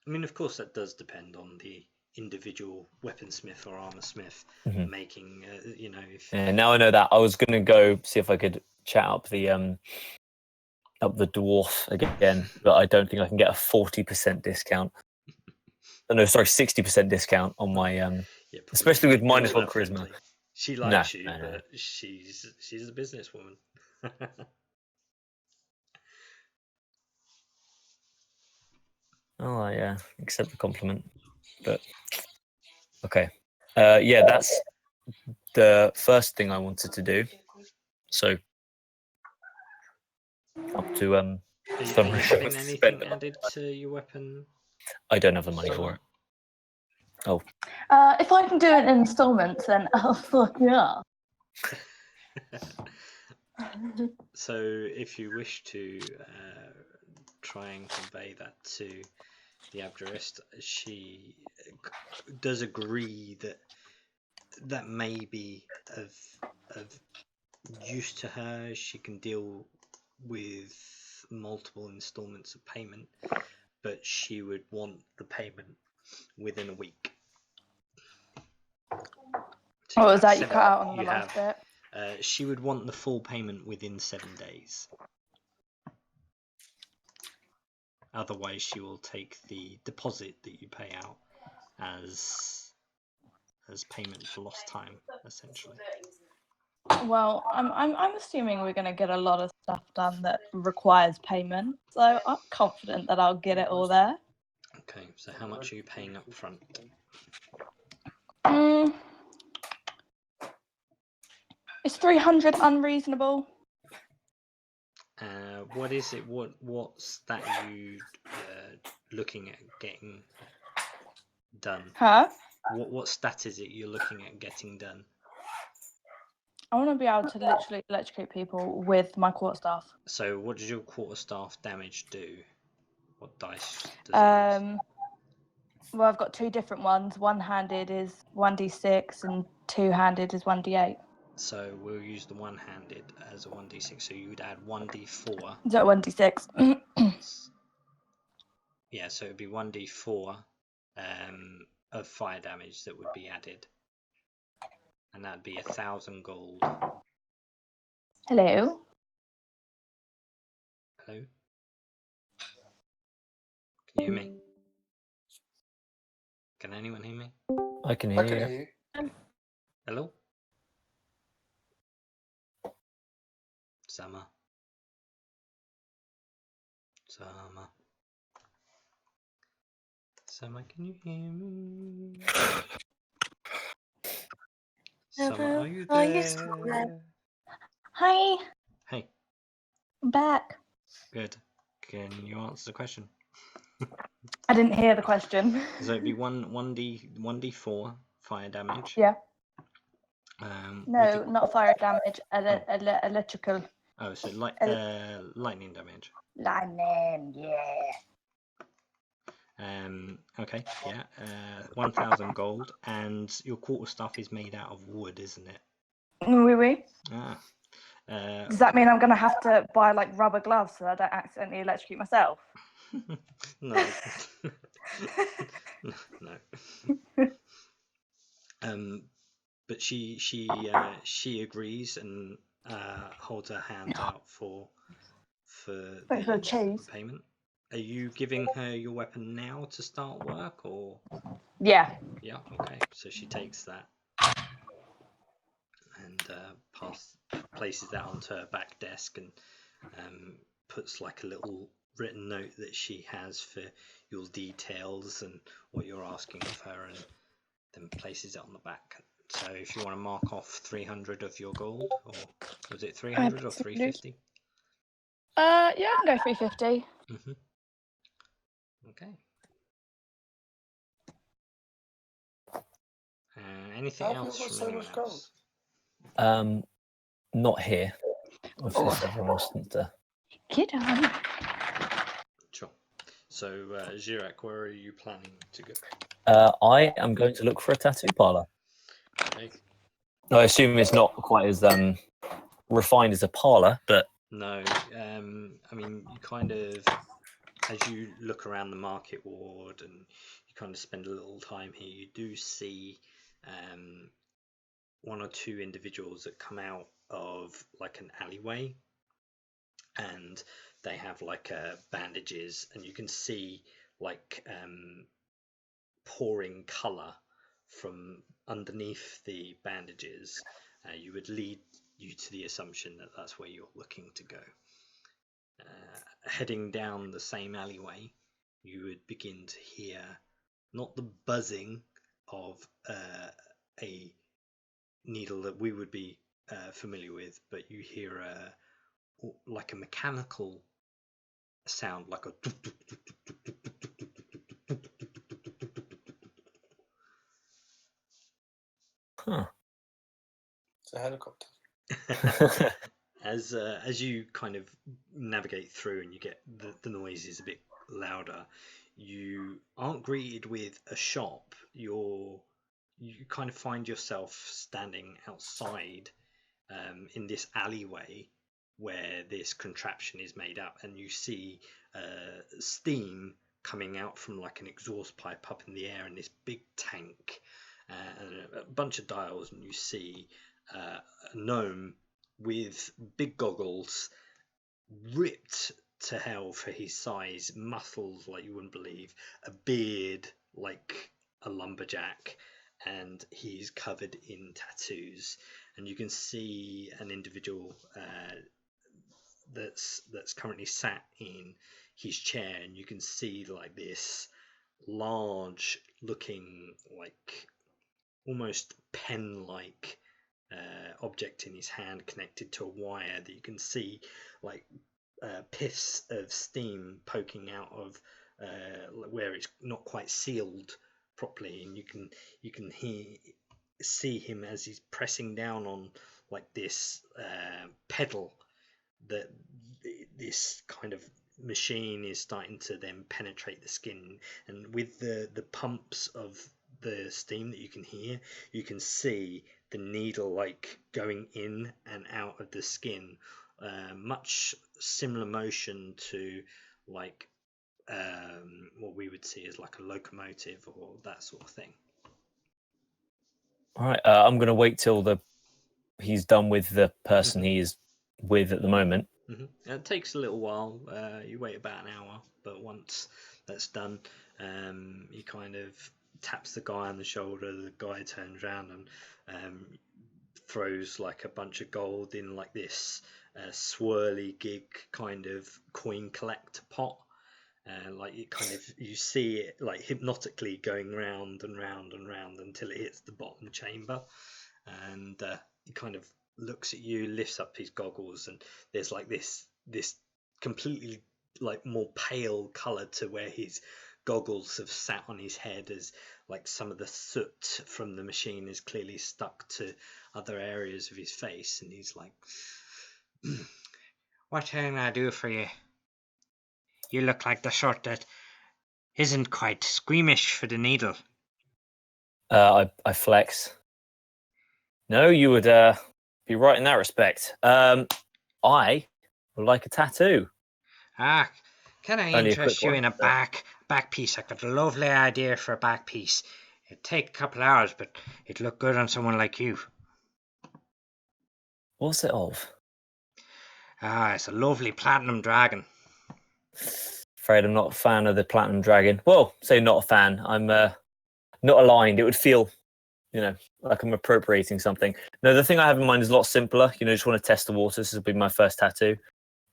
I mean, of course, that does depend on the individual weaponsmith or armorsmith making. Yeah, now I know that. I was going to go see if I could chat up the dwarf again, but I don't think I can get a 40% discount. No, sorry, 60% discount on my especially with -1 charisma. She likes you, no. but she's a businesswoman. Oh yeah, accept the compliment. But okay, yeah, that's the first thing I wanted to do. So up to Are you having anything added to your weapon? I don't have the money for it. Oh. If I can do it in installments, then I'll fuck yeah. So, if you wish to try and convey that to the abjurist, she does agree that may be of use to her. She can deal with multiple installments of payment, but she would want the payment within a week. So What was that? You seven- cut out on the you last have- bit. she would want the full payment within 7 days. Otherwise, she will take the deposit that you pay out as payment for lost time, essentially. Well, I'm assuming we're going to get a lot of stuff done that requires payment, so I'm confident that I'll get it all there. Okay, so how much are you paying up front? Is 300 unreasonable? What is it? What's that you looking at getting done? Huh? What stat is it you're looking at getting done? I want to be able to literally electrocute people with my quarterstaff. So what does your quarterstaff damage do? What dice does it use? Well, I've got 2 different ones. One-handed is 1d6 and two-handed is 1d8. So we'll use the one-handed as a 1d6. So you would add 1d4. Is that 1d6? Yeah, so it'd be 1d4 of fire damage that would be added, and that'd be 1,000 gold. Hello? Hello? Can you hear me? Can anyone hear me? I can I hear can you. hear you. Hello? Summer. Summer, can you hear me? Summer, are you there? Hi, Hey, I'm back. good. Can you answer the question? I didn't hear the question. So it'd be 1d4 fire damage. Yeah. with Not fire damage. Electrical. Oh, so lightning damage. Lightning, yeah. Okay, yeah. 1,000 gold, and your quarterstaff is made out of wood, isn't it? Oui. Ah. Does that mean I'm going to have to buy like rubber gloves so I don't accidentally electrocute myself? No. No. But she agrees and holds her hand out for Thanks for the cheese. payment. Are you giving her your weapon now to start work, or? Yeah. Yeah. Okay. So she takes that and places that onto her back desk and puts like a little written note that she has for your details and what you're asking of her, and then places it on the back. So if you want to mark off 300 of your gold, or was it 300 or 350? Yeah, I can go 350. Okay. Anything How have you else got from so anyone much gold? else? Not here. If everyone wants to. Get on. Sure. So, Zirak, where are you planning to go? I am going to look for a tattoo parlor. Okay. I assume it's not quite as refined as a parlor, but No, I mean, you kind of, as you look around the market ward and you kind of spend a little time here, you do see one or two individuals that come out of like an alleyway, and they have like bandages, and you can see like pouring colour from underneath the bandages. You would lead you to the assumption that that's where you're looking to go. Heading down the same alleyway, you would begin to hear not the buzzing of a needle that we would be familiar with, but you hear like a mechanical sound, like a It's a helicopter. As you kind of navigate through and you get the noise is a bit louder, you aren't greeted with a shop. You kind of find yourself standing outside in this alleyway where this contraption is made up, and you see steam coming out from like an exhaust pipe up in the air in this big tank, and a bunch of dials, and you see a gnome with big goggles, ripped to hell for his size, muscles like you wouldn't believe, a beard like a lumberjack, and he's covered in tattoos. And you can see an individual that's currently sat in his chair, and you can see like this large looking, like almost pen like object in his hand, connected to a wire that you can see like piths of steam poking out of where it's not quite sealed properly, and you can see him as he's pressing down on like this pedal, that this kind of machine is starting to then penetrate the skin, and with the pumps of the steam that you can hear, you can see the needle like going in and out of the skin, much similar motion to like what we would see as like a locomotive or that sort of thing. All right, I'm going to wait till he's done with the person he is with at the moment. It takes a little while. You wait about an hour, but once that's done, he kind of taps the guy on the shoulder. The guy turns around and throws like a bunch of gold in like this swirly gig kind of coin collector pot. Like it kind of, you see it like hypnotically going round and round and round until it hits the bottom chamber, and he kind of looks at you, lifts up his goggles, and there's like this completely like more pale color to where his goggles have sat on his head, as like some of the soot from the machine is clearly stuck to other areas of his face, and he's like, "What can I do for you? You look like the sort that isn't quite squeamish for the needle." I flex. No, you would be right in that respect. I would like a tattoo. Ah, can I Only a interest quick you one, in a back piece? I've got a lovely idea for a back piece. It'd take a couple hours, but it'd look good on someone like you. What's it of? Ah, it's a lovely platinum dragon. Afraid I'm not a fan of the platinum dragon. Well, say not a fan. I'm not aligned. It would feel, like I'm appropriating something. No, the thing I have in mind is a lot simpler. Just want to test the waters. This will be my first tattoo.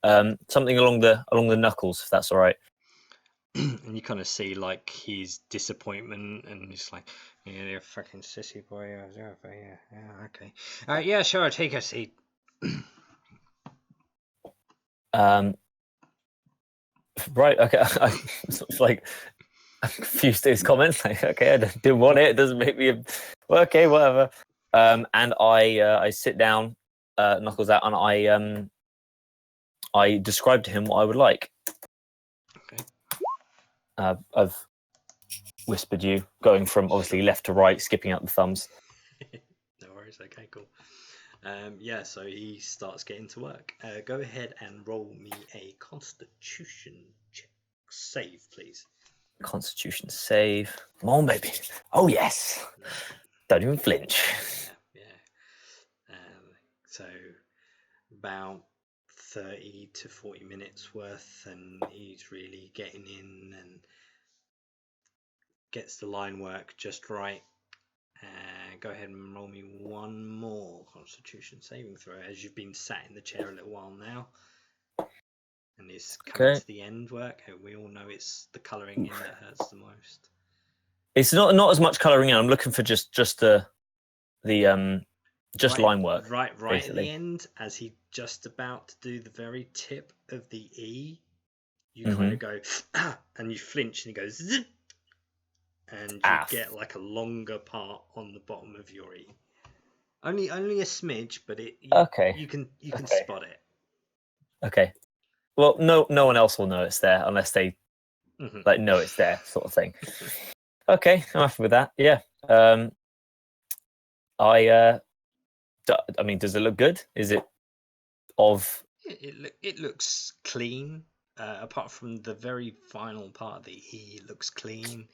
Something along the knuckles, if that's all right. And you kind of see like his disappointment, and he's like, "Yeah, you're a fucking sissy boy. Yeah, okay. Yeah, sure. Take a seat." Right. Okay. I sort of like, I'm confused at his comments. Like, okay, I didn't want it. It doesn't make me. Well, okay, whatever. And I sit down, knuckles out, and I describe to him what I would like. Okay. I've whispered you, going from obviously left to right, skipping out the thumbs. No worries. Okay, cool. Yeah, so he starts getting to work. Go ahead and roll me a Constitution check. Save, please. Constitution save. Come on, baby. Oh, yes. Don't even flinch. Yeah. So about 30 to 40 minutes worth, and he's really getting in and gets the line work just right. Go ahead and roll me one more Constitution saving throw, as you've been sat in the chair a little while now, and it's coming to the end work. We all know it's the colouring in that hurts the most. It's not as much colouring in. I'm looking for just line work. Right basically. At the end, as he just about to do the very tip of the E, you kind of go, and you flinch, and he goes, zip, and you get like a longer part on the bottom of your E. Only a smidge, but you can spot it. Okay. Well, no one else will know it's there unless they know it's there, sort of thing. Okay, I'm happy with that. Yeah. I mean, does it look good? Is it of It looks clean. Apart from the very final part of the E, it looks clean.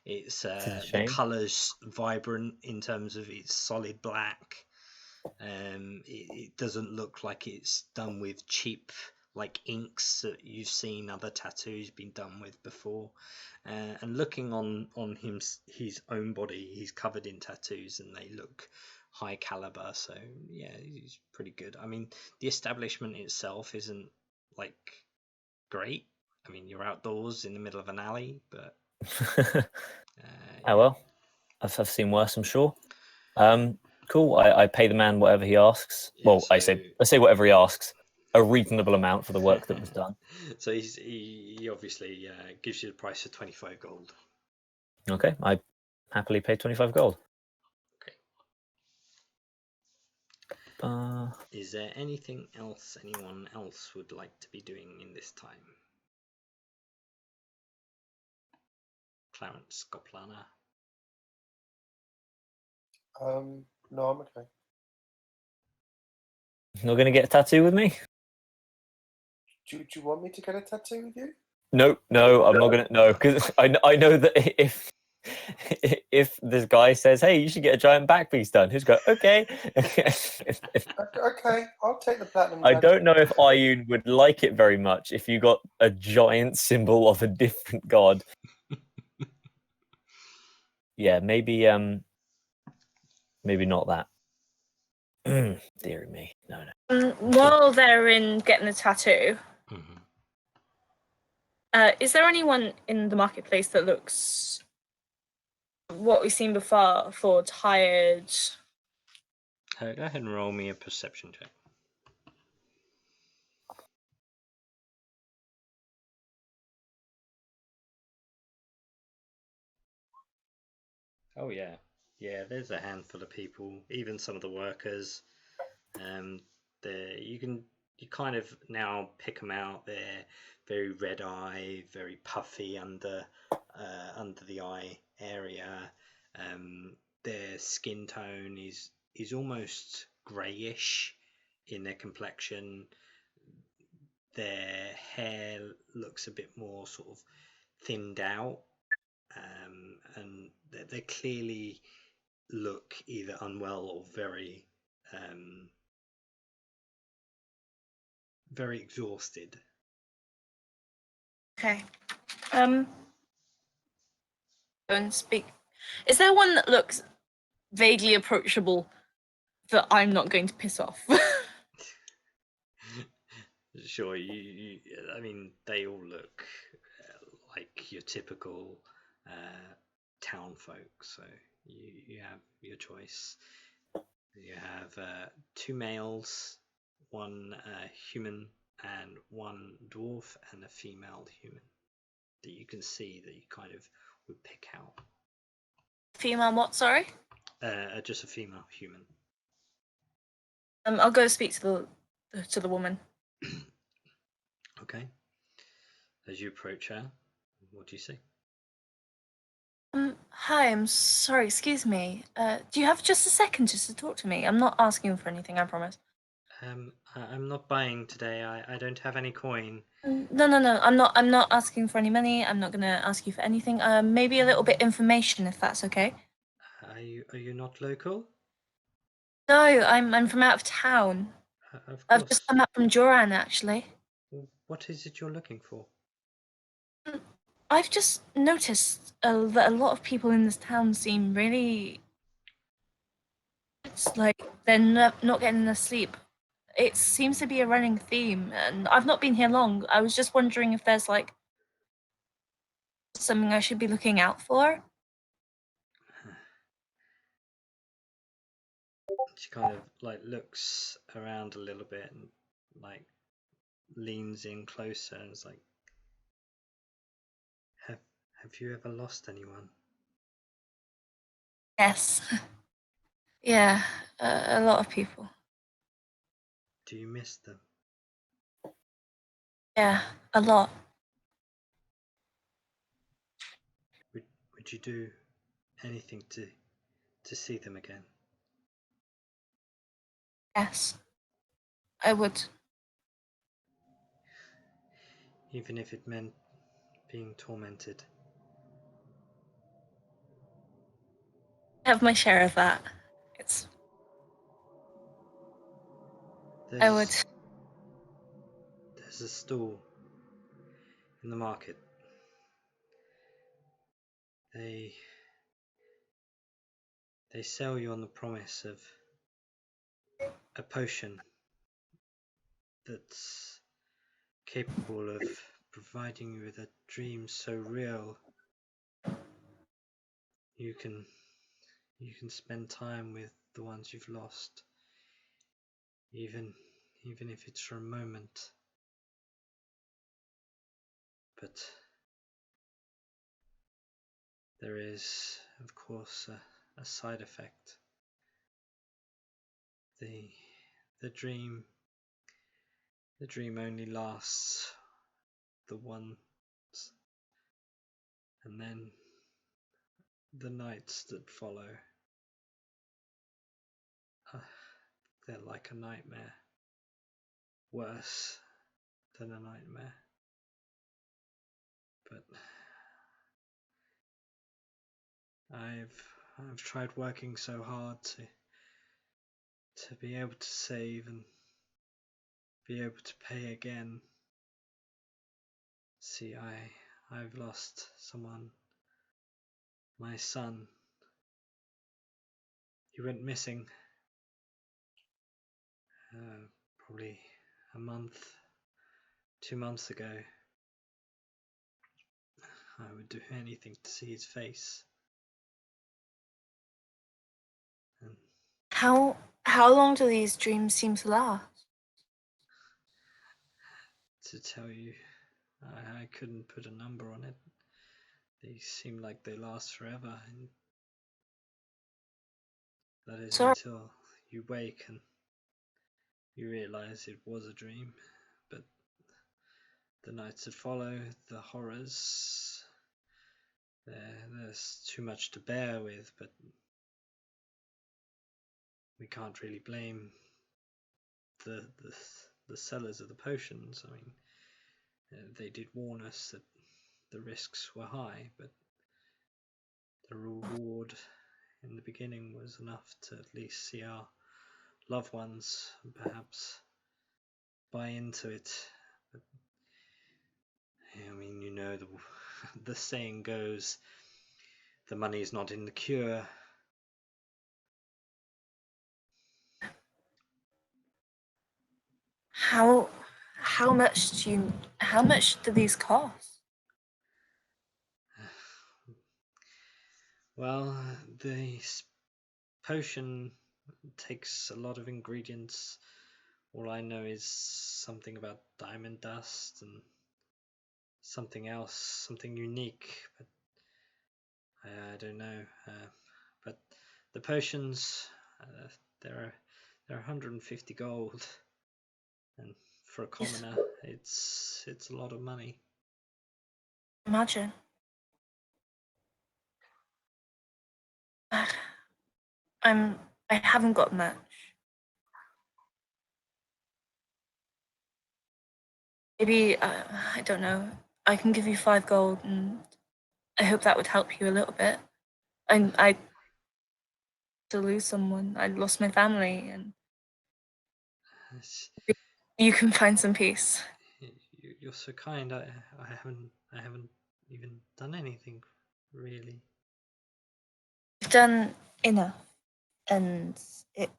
It's a the shame. colours vibrant in terms of it's solid black. It doesn't look like it's done with cheap like inks that you've seen other tattoos been done with before. And looking on his own body, he's covered in tattoos and they look high caliber. So yeah, he's pretty good. I mean, the establishment itself isn't like great. I mean, you're outdoors in the middle of an alley, but Oh well, I've seen worse, I'm sure. Cool. I pay the man whatever he asks. Yeah, Well, so- I say whatever he asks. A reasonable amount for the work that was done. So he obviously gives you the price of 25 gold. Okay, I happily pay 25 gold. Okay. Is there anything else anyone else would like to be doing in this time? Clarence Goplana. No, I'm okay. Not gonna get a tattoo with me? Do you want me to get a tattoo with you? No, I'm not gonna. No, because I know that if this guy says, "Hey, you should get a giant back piece done," he's go, "Okay." Okay, I'll take the platinum. I tattoo. don't know if Ayun would like it very much if you got a giant symbol of a different god. Yeah, maybe not that. Dear me, no. While they're in getting the tattoo, is there anyone in the marketplace that looks what we've seen before tired? Go ahead and roll me a perception check. Oh yeah, there's a handful of people, even some of the workers. You kind of now pick them out. They're very red eye, very puffy under the eye area. Their skin tone is almost greyish in their complexion. Their hair looks a bit more sort of thinned out, and they clearly look either unwell or very very exhausted. Okay. Go and speak. Is there one that looks vaguely approachable that I'm not going to piss off? Sure, I mean, they all look like your typical town folk, so you have your choice. You have two males, one human, and one dwarf, and a female human that you can see that you kind of would pick out. Female what, sorry? Just a female human. I'll go speak to the woman. Okay. As you approach her, what do you see? Hi, I'm sorry, excuse me. Do you have just a second just to talk to me? I'm not asking for anything, I promise. I'm not buying today. I don't have any coin. No. I'm not asking for any money. I'm not gonna ask you for anything. Maybe a little bit information, if that's okay. Are you not local? No, I'm from out of town. Of I've course. just come up from Joran, actually. What is it you're looking for? I've just noticed that a lot of people in this town seem really. It's like they're not getting enough sleep. It seems to be a running theme, and I've not been here long. I was just wondering if there's like something I should be looking out for. She kind of like looks around a little bit and like leans in closer and is like, have you ever lost anyone? Yes. Yeah, a lot of people. Do you miss them? Yeah, a lot. Would you do anything to see them again? Yes, I would. even if it meant being tormented. I have my share of that. I would. There's a stall in the market. They sell you on the promise of a potion that's capable of providing you with a dream so real you can spend time with the ones you've lost, even if it's for a moment. But there is, of course, a side effect. The dream only lasts the once, and then the nights that follow, they're like a nightmare, worse than a nightmare. But I've tried working so hard to be able to save and be able to pay again. See, I've lost someone, my son. He went missing probably a month, 2 months ago. I would do anything to see his face. And How long do these dreams seem to last? to tell you, I couldn't put a number on it. They seem like they last forever, and that is Sorry. until you wake and you realize it was a dream. But the nights that follow, the horrors, there's too much to bear with, but we can't really blame the sellers of the potions. I mean, they did warn us that the risks were high, but the reward in the beginning was enough to at least see our loved ones and perhaps buy into it. But, I mean, you know, the saying goes, the money is not in the cure. How much do these cost? Well, the potion takes a lot of ingredients. All I know is something about diamond dust and something else, something unique, but I don't know. But the potions, they're 150 gold, and for a commoner, it's a lot of money. Imagine. I haven't got much. Maybe I don't know. I can give you 5 gold, and I hope that would help you a little bit. I to lose someone. I lost my family, and you can find some peace. You're so kind. I haven't even done anything really. You've done enough, and it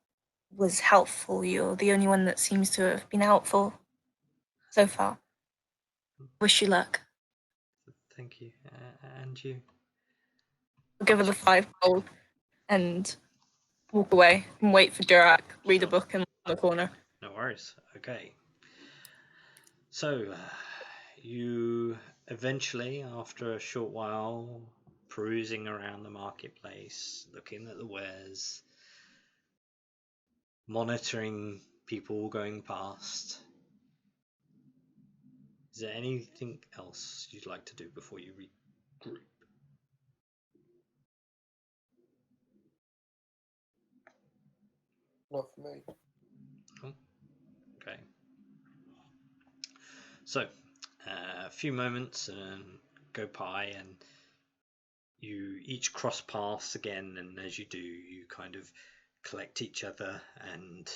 was helpful. You're the only one that seems to have been helpful so far. Wish you luck. Thank you, and you. I'll give her the 5 gold and walk away and wait for Durak, read a book in the corner. No worries. Okay. So, you eventually, after a short while, perusing around the marketplace, looking at the wares, monitoring people going past. Is there anything else you'd like to do before you regroup? Not for me. Okay. So, few moments go by, and you each cross paths again, and as you do, you kind of collect each other and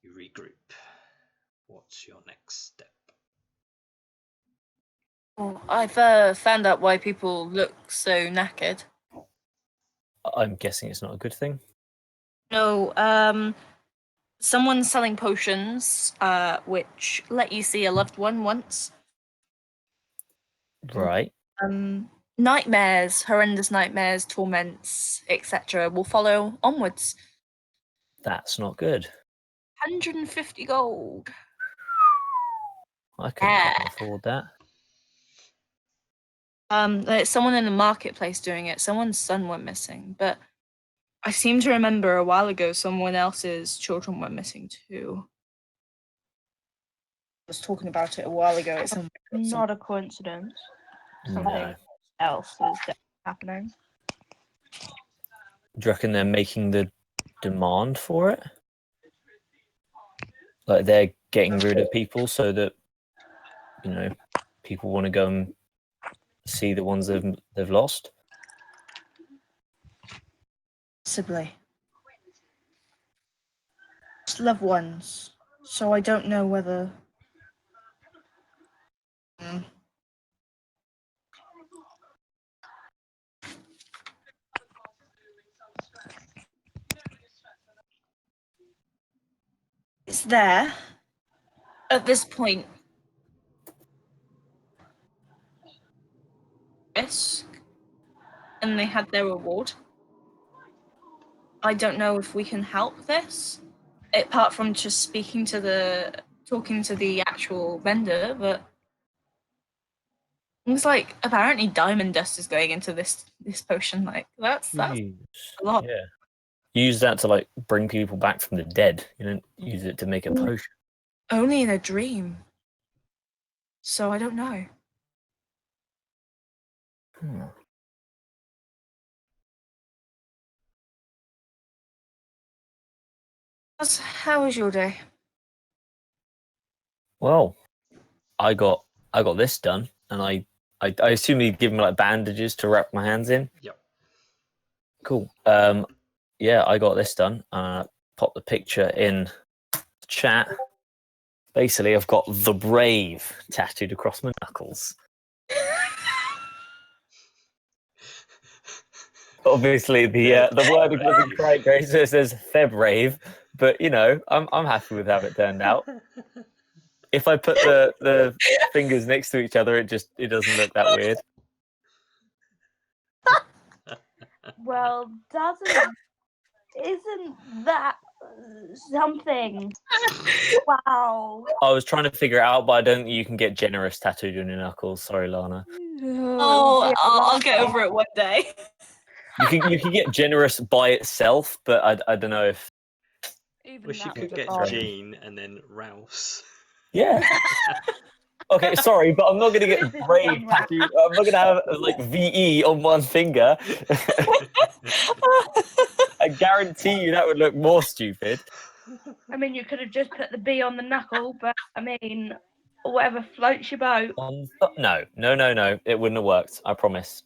you regroup. What's your next step? Oh, I've found out why people look so knackered. I'm guessing it's not a good thing. No, someone's selling potions, which let you see a loved one once. Right. Nightmares, horrendous nightmares, torments, etc. will follow onwards. That's not good. 150 gold. I couldn't fucking afford that. There's someone in the marketplace doing it. Someone's son went missing, but I seem to remember a while ago someone else's children went missing too. I was talking about it a while ago. It's Not a coincidence. Something No. else is definitely happening. Do you reckon they're making the demand for it? Like they're getting rid of people so that, you know, people want to go and see the ones they've lost? possibly. Just loved ones. So I don't know whether. It's there at this point. Risk, and they had their reward. I don't know if we can help this, apart from just talking to the actual vendor, but things like apparently diamond dust is going into this potion. Like that's Jeez. a lot. Yeah. Use that to like bring people back from the dead. You don't use it to make a potion. Only in a dream. So I don't know. Hmm. How was your day? Well, I got this done, and I assume you give me like bandages to wrap my hands in. Yep. Cool. Yeah, I got this done. Pop the picture in the chat. Basically, I've got the Brave tattooed across my knuckles. Obviously, the wording wasn't quite great, so it says Febrave, but you know, I'm happy with how it turned out. If I put the fingers next to each other, it doesn't look that weird. Well, isn't that something? Wow. I was trying to figure it out, but I don't think you can get generous tattooed on your knuckles. Sorry, Lana. Oh, I'll get over it one day. You can get generous by itself, but I don't know if. Even Wish you that could was a get bargain. Jean and then Rouse. Yeah. Okay, sorry, but I'm not gonna get Brave tattooed. I'm not gonna have like VE on one finger. I guarantee you that would look more stupid. I mean, you could have just put the B on the knuckle, but I mean, whatever floats your boat. No. It wouldn't have worked. I promise.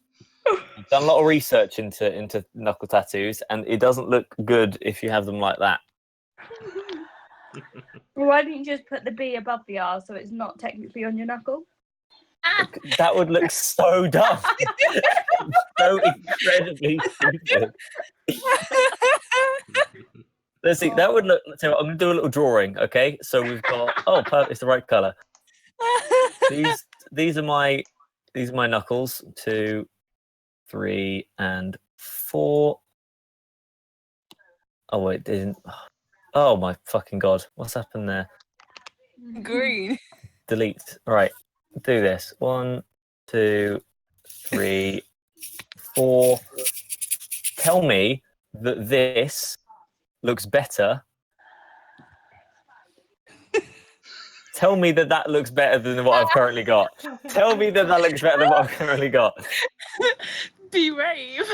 I've done a lot of research into knuckle tattoos, and it doesn't look good if you have them like that. Why didn't you just put the B above the R so it's not technically on your knuckle? That would look so dumb. So incredibly stupid. Let's see. That would look. So I'm gonna do a little drawing. Okay. So we've got. Oh, perfect. It's the right color. These are my knuckles. 2, 3, and 4. Oh wait, didn't. Oh my fucking god! What's happened there? Green. Delete. All right. Do this. 1, 2, 3, 4. Tell me that this looks better. Tell me that looks better than what I've currently got. Tell me that looks better than what I've currently got. Be brave.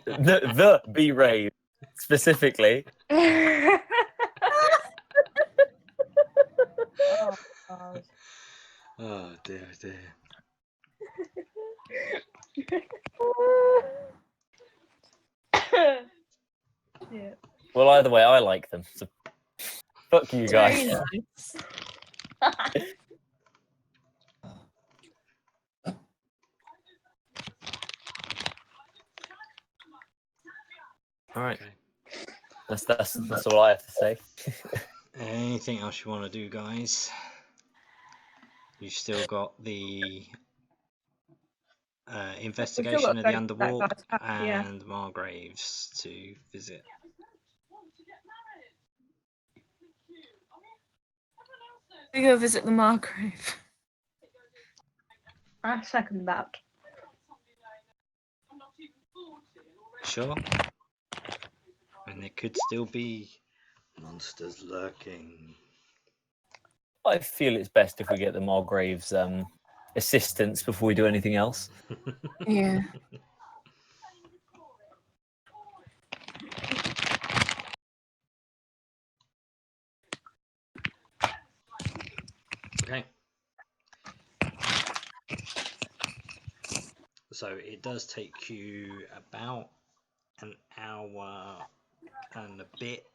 the be rave specifically. Oh, God. Oh dear. Yeah. Well, either way, I like them. So fuck you guys. Very nice. All right, Okay. that's all I have to say. Anything else you want to do, guys? You've still got the investigation of the that underwalk guy's house, yeah. and Margraves to visit. We go visit the Margrave. I second that. Sure. And there could still be monsters lurking. I feel it's best if we get the Margraves assistance before we do anything else. Yeah. Okay. So it does take you about an hour and a bit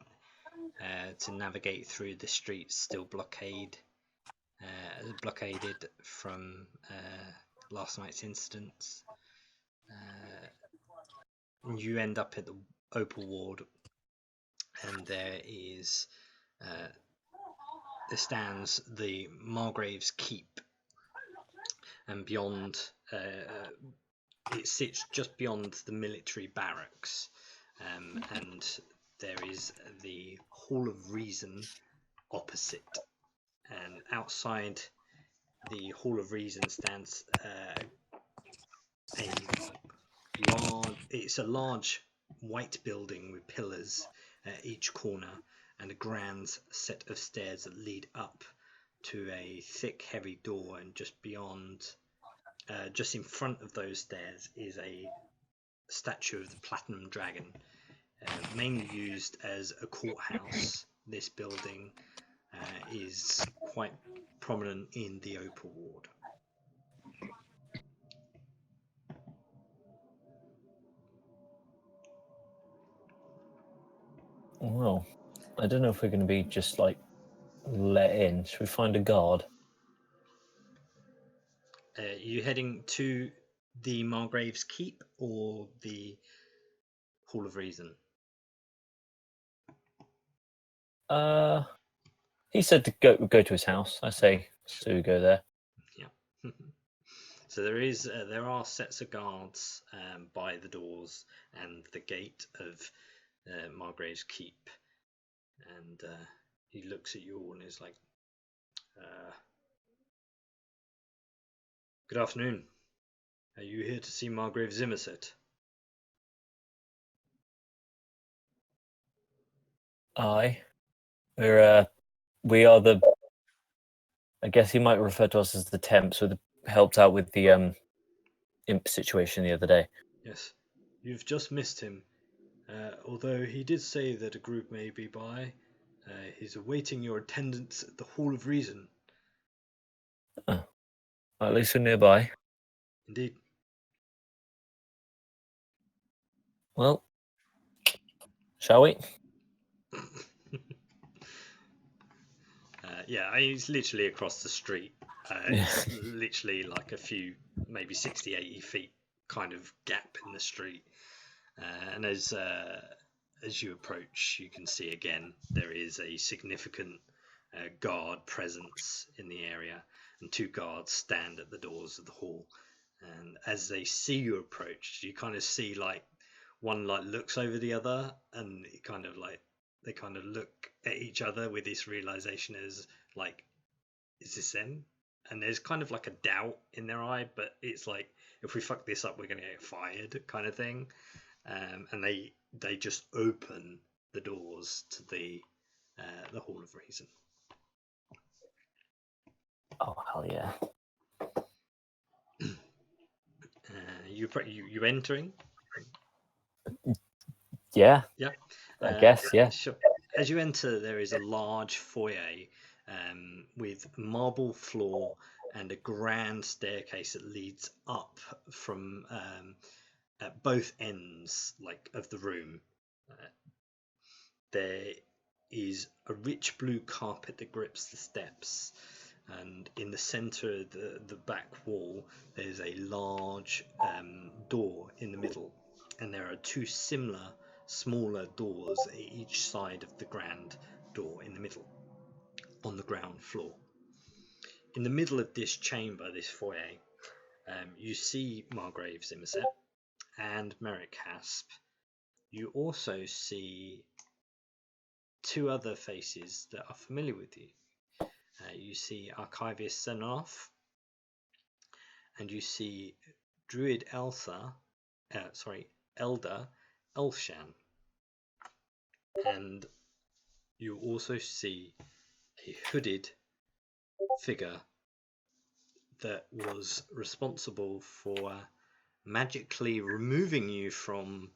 to navigate through the streets still blockaded from last night's incidents. You end up at the Opal Ward, and there stands the Margraves Keep, and beyond it sits just beyond the military barracks, and there is the Hall of Reason opposite, and outside the Hall of Reason stands it's a large white building with pillars at each corner and a grand set of stairs that lead up to a thick heavy door, and just beyond, just in front of those stairs, is a statue of the Platinum Dragon, mainly used as a courthouse. This building is quite prominent in the Opal Ward. Well, I don't know if we're going to be just like let in. Should we find a guard? You heading to the Margraves Keep or the Hall of Reason? He said to go to his house. I say so we go there. Yeah. So there are sets of guards by the doors and the gate of Margraves Keep, and he looks at you all and is like, "Good afternoon. Are you here to see Margrave Zimmerset?" Aye, we are the. I guess he might refer to us as the temps, who helped out with the imp situation the other day. Yes. You've just missed him. Although he did say that a group may be by, he's awaiting your attendance at the Hall of Reason. Oh, at least we're nearby. Indeed. Well, shall we? Yeah, he's literally across the street. It's literally like a few, maybe 60, 80 feet kind of gap in the street. And as you approach, you can see again there is a significant guard presence in the area, and two guards stand at the doors of the hall. And as they see you approach, you kind of see like one like looks over the other, and it kind of like they kind of look at each other with this realization as like, is this them? And there's kind of like a doubt in their eye, but it's like, if we fuck this up, we're gonna get fired, kind of thing. And they just open the doors to the Hall of Reason. Oh hell yeah! You entering? Yeah, Yeah. I guess yeah. Sure. As you enter, there is a large foyer with marble floor and a grand staircase that leads up from at both ends, like of the room. There is a rich blue carpet that grips the steps, and in the center of the back wall there's a large door in the middle, and there are two similar smaller doors at each side of the grand door in the middle on the ground floor. In the middle of this chamber, this foyer, you see Margrave Zimmerset and Merrick Hasp. You also see two other faces that are familiar with you. You see Archivist Zenoff, and you see Druid Elder Elfshan, and you also see a hooded figure that was responsible for magically removing you from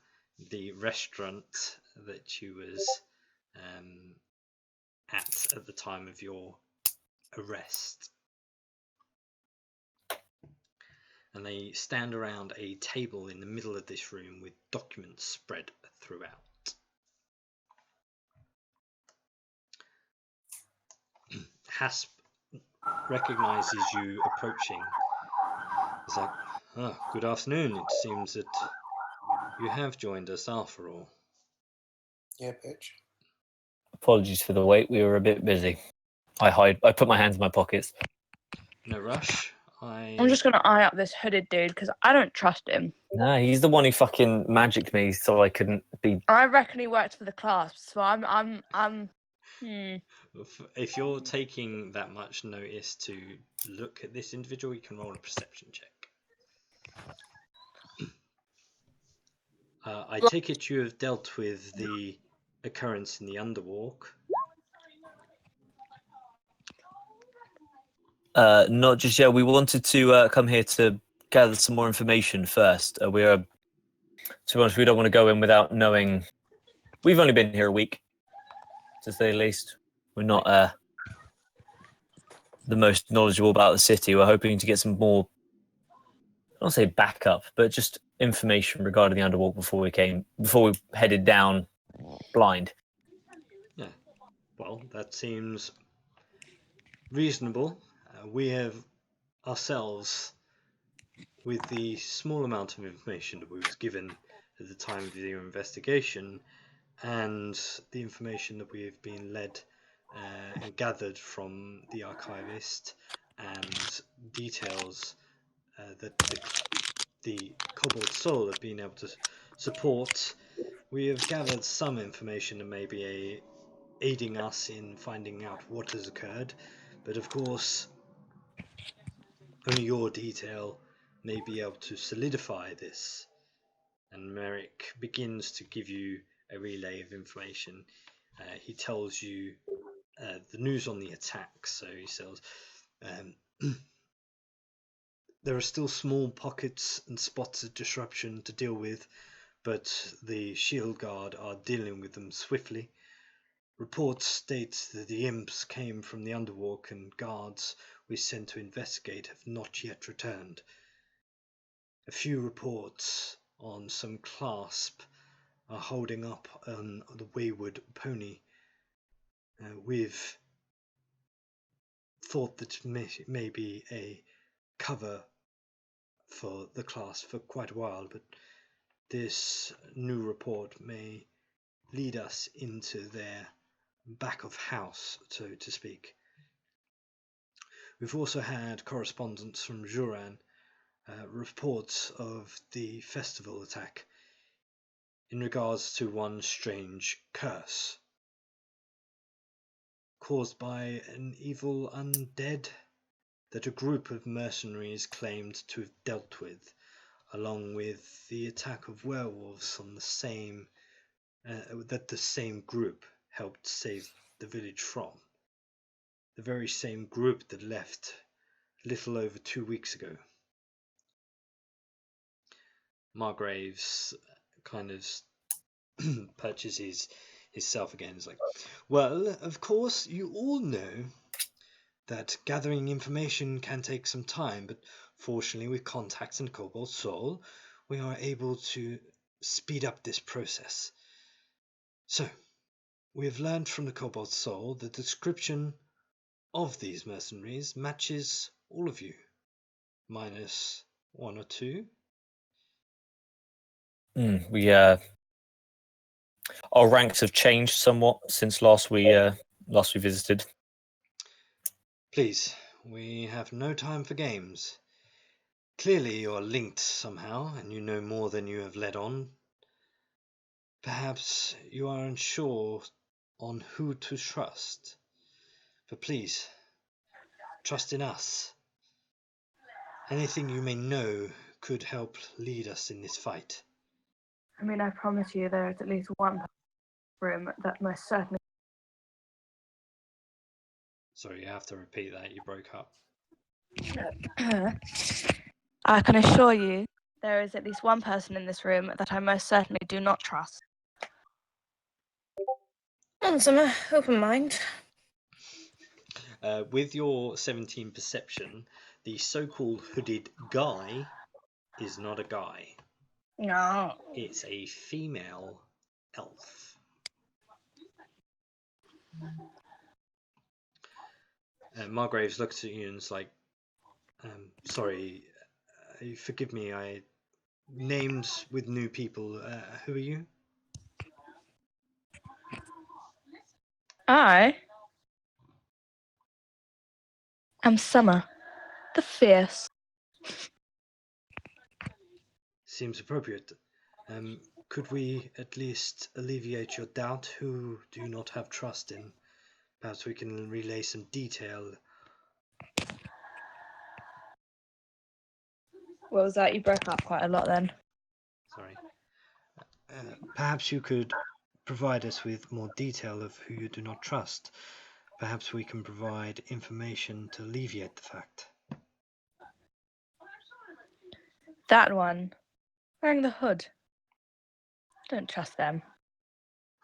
the restaurant that you was at the time of your arrest. And they stand around a table in the middle of this room with documents spread throughout. Hasp recognizes you approaching. It's like, good afternoon. It seems that you have joined us after all. Yeah, bitch. Apologies for the wait. We were a bit busy. I put my hands in my pockets. No rush. I'm just gonna eye up this hooded dude because I don't trust him. Nah, he's the one who fucking magicked me so I couldn't be. I reckon he worked for the clasp, so I'm. If you're taking that much notice to look at this individual, you can roll a perception check. I take it you have dealt with the occurrence in the Underwalk. Not just yet. We wanted to come here to gather some more information first. To be honest, we don't want to go in without knowing. We've only been here a week, to say the least. We're not the most knowledgeable about the city. We're hoping to get some more, I don't say backup, but just information regarding the Underwalk before we headed down blind. Yeah, well, that seems reasonable. We have ourselves, with the small amount of information that we was given at the time of your investigation, and the information that we have been led and gathered from the archivist, and details that the Cobalt Soul have been able to support, we have gathered some information that may be aiding us in finding out what has occurred, but of course only your detail may be able to solidify this. And Merrick begins to give you a relay of information. He tells you the news on the attack. So he says there are still small pockets and spots of disruption to deal with, but the Shield Guard are dealing with them swiftly. Reports state that the imps came from the Underwalk, and guards we sent to investigate have not yet returned. A few reports on some clasp are holding up on the wayward pony. We've thought that may be a cover for the class for quite a while, but this new report may lead us into their back of house, so to speak. We've also had correspondence from Juran, reports of the festival attack in regards to one strange curse caused by an evil undead that a group of mercenaries claimed to have dealt with, along with the attack of werewolves on the same that the same group helped save the village from. The very same group that left a little over 2 weeks ago. Margraves kind of perches his himself again. He's like, well, of course, you all know that gathering information can take some time, but fortunately with contacts and Cobalt Soul, we are able to speed up this process. So, we have learned from the Cobalt Soul the description of these mercenaries matches all of you, minus one or two. Our ranks have changed somewhat since last we visited. Please, we have no time for games. Clearly you are linked somehow, and you know more than you have let on. Perhaps you are unsure on who to trust. But please, trust in us. Anything you may know could help lead us in this fight. I mean, I promise you there is at least one room that most certainly. Sorry, you have to repeat that. You broke up. I can assure you there is at least one person in this room that I most certainly do not trust. On Summer, open mind. With your 17 perception, the so-called hooded guy is not a guy. No. It's a female elf. Margraves looks at you and is like, sorry, forgive me, I named with new people. Who are you? I am Summer, the fierce. Seems appropriate. Could we at least alleviate your doubt? Who do you not have trust in? Perhaps we can relay some detail. What was that? You broke up quite a lot then. Sorry. Perhaps you could provide us with more detail of who you do not trust. Perhaps we can provide information to alleviate the fact. That one, wearing the hood. Don't trust them.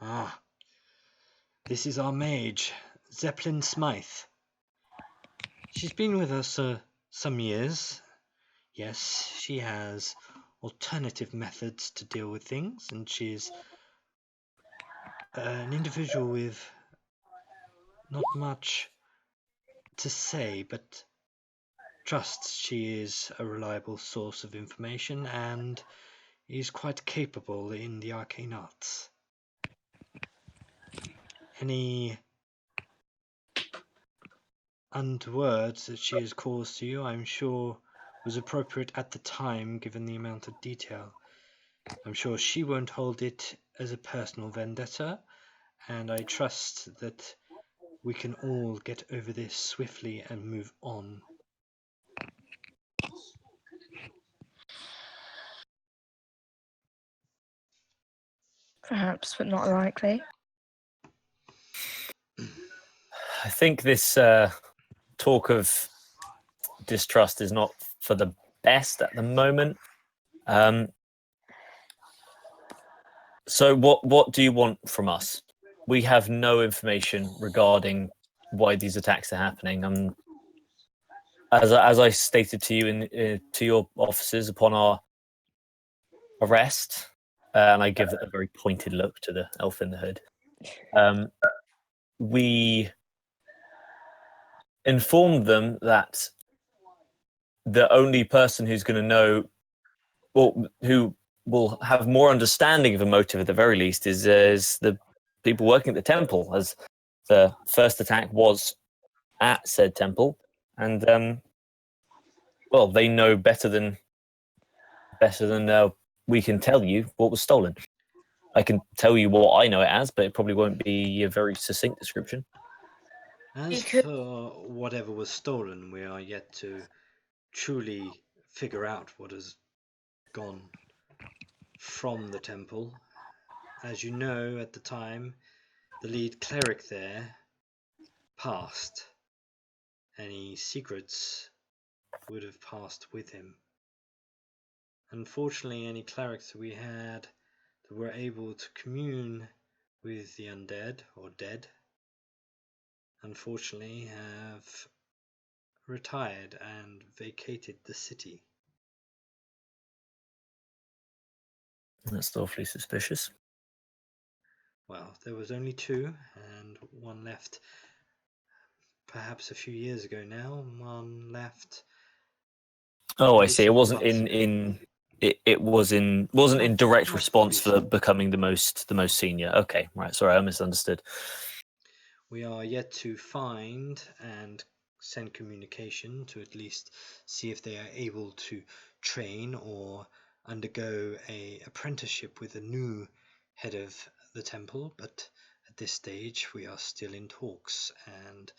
Ah, this is our mage, Zeppelin Smythe. She's been with us some years. Yes, she has alternative methods to deal with things, and she's an individual with not much to say, but trusts she is a reliable source of information and is quite capable in the arcane arts. Any words that she has caused to you, I'm sure, was appropriate at the time given the amount of detail. I'm sure she won't hold it as a personal vendetta, and I trust that we can all get over this swiftly and move on. Perhaps, but not likely. I think this talk of distrust is not for the best at the moment. So what do you want from us? We have no information regarding why these attacks are happening. As I stated to you to your officers upon our arrest, and I give a very pointed look to the elf in the hood. We informed them that the only person who's going to know, well, who will have more understanding of a motive at the very least, is the people working at the temple, as the first attack was at said temple, and well, they know better than we can tell you what was stolen. I can tell you what I know it as, but it probably won't be a very succinct description. As for whatever was stolen, we are yet to truly figure out what has gone from the temple. As you know, at the time, the lead cleric there passed. Any secrets would have passed with him. Unfortunately, any clerics we had that were able to commune with the undead or dead, unfortunately, have retired and vacated the city. That's awfully suspicious. Well, there was only 2, and one left perhaps a few years ago now. One left. Oh, I maybe see. It some wasn't months in ago. in it wasn't in direct Not response for obviously. becoming the most senior. Okay, right. Sorry, I misunderstood. We are yet to find and send communication to at least see if they are able to train or undergo a apprenticeship with a new head of the temple, but at this stage we are still in talks and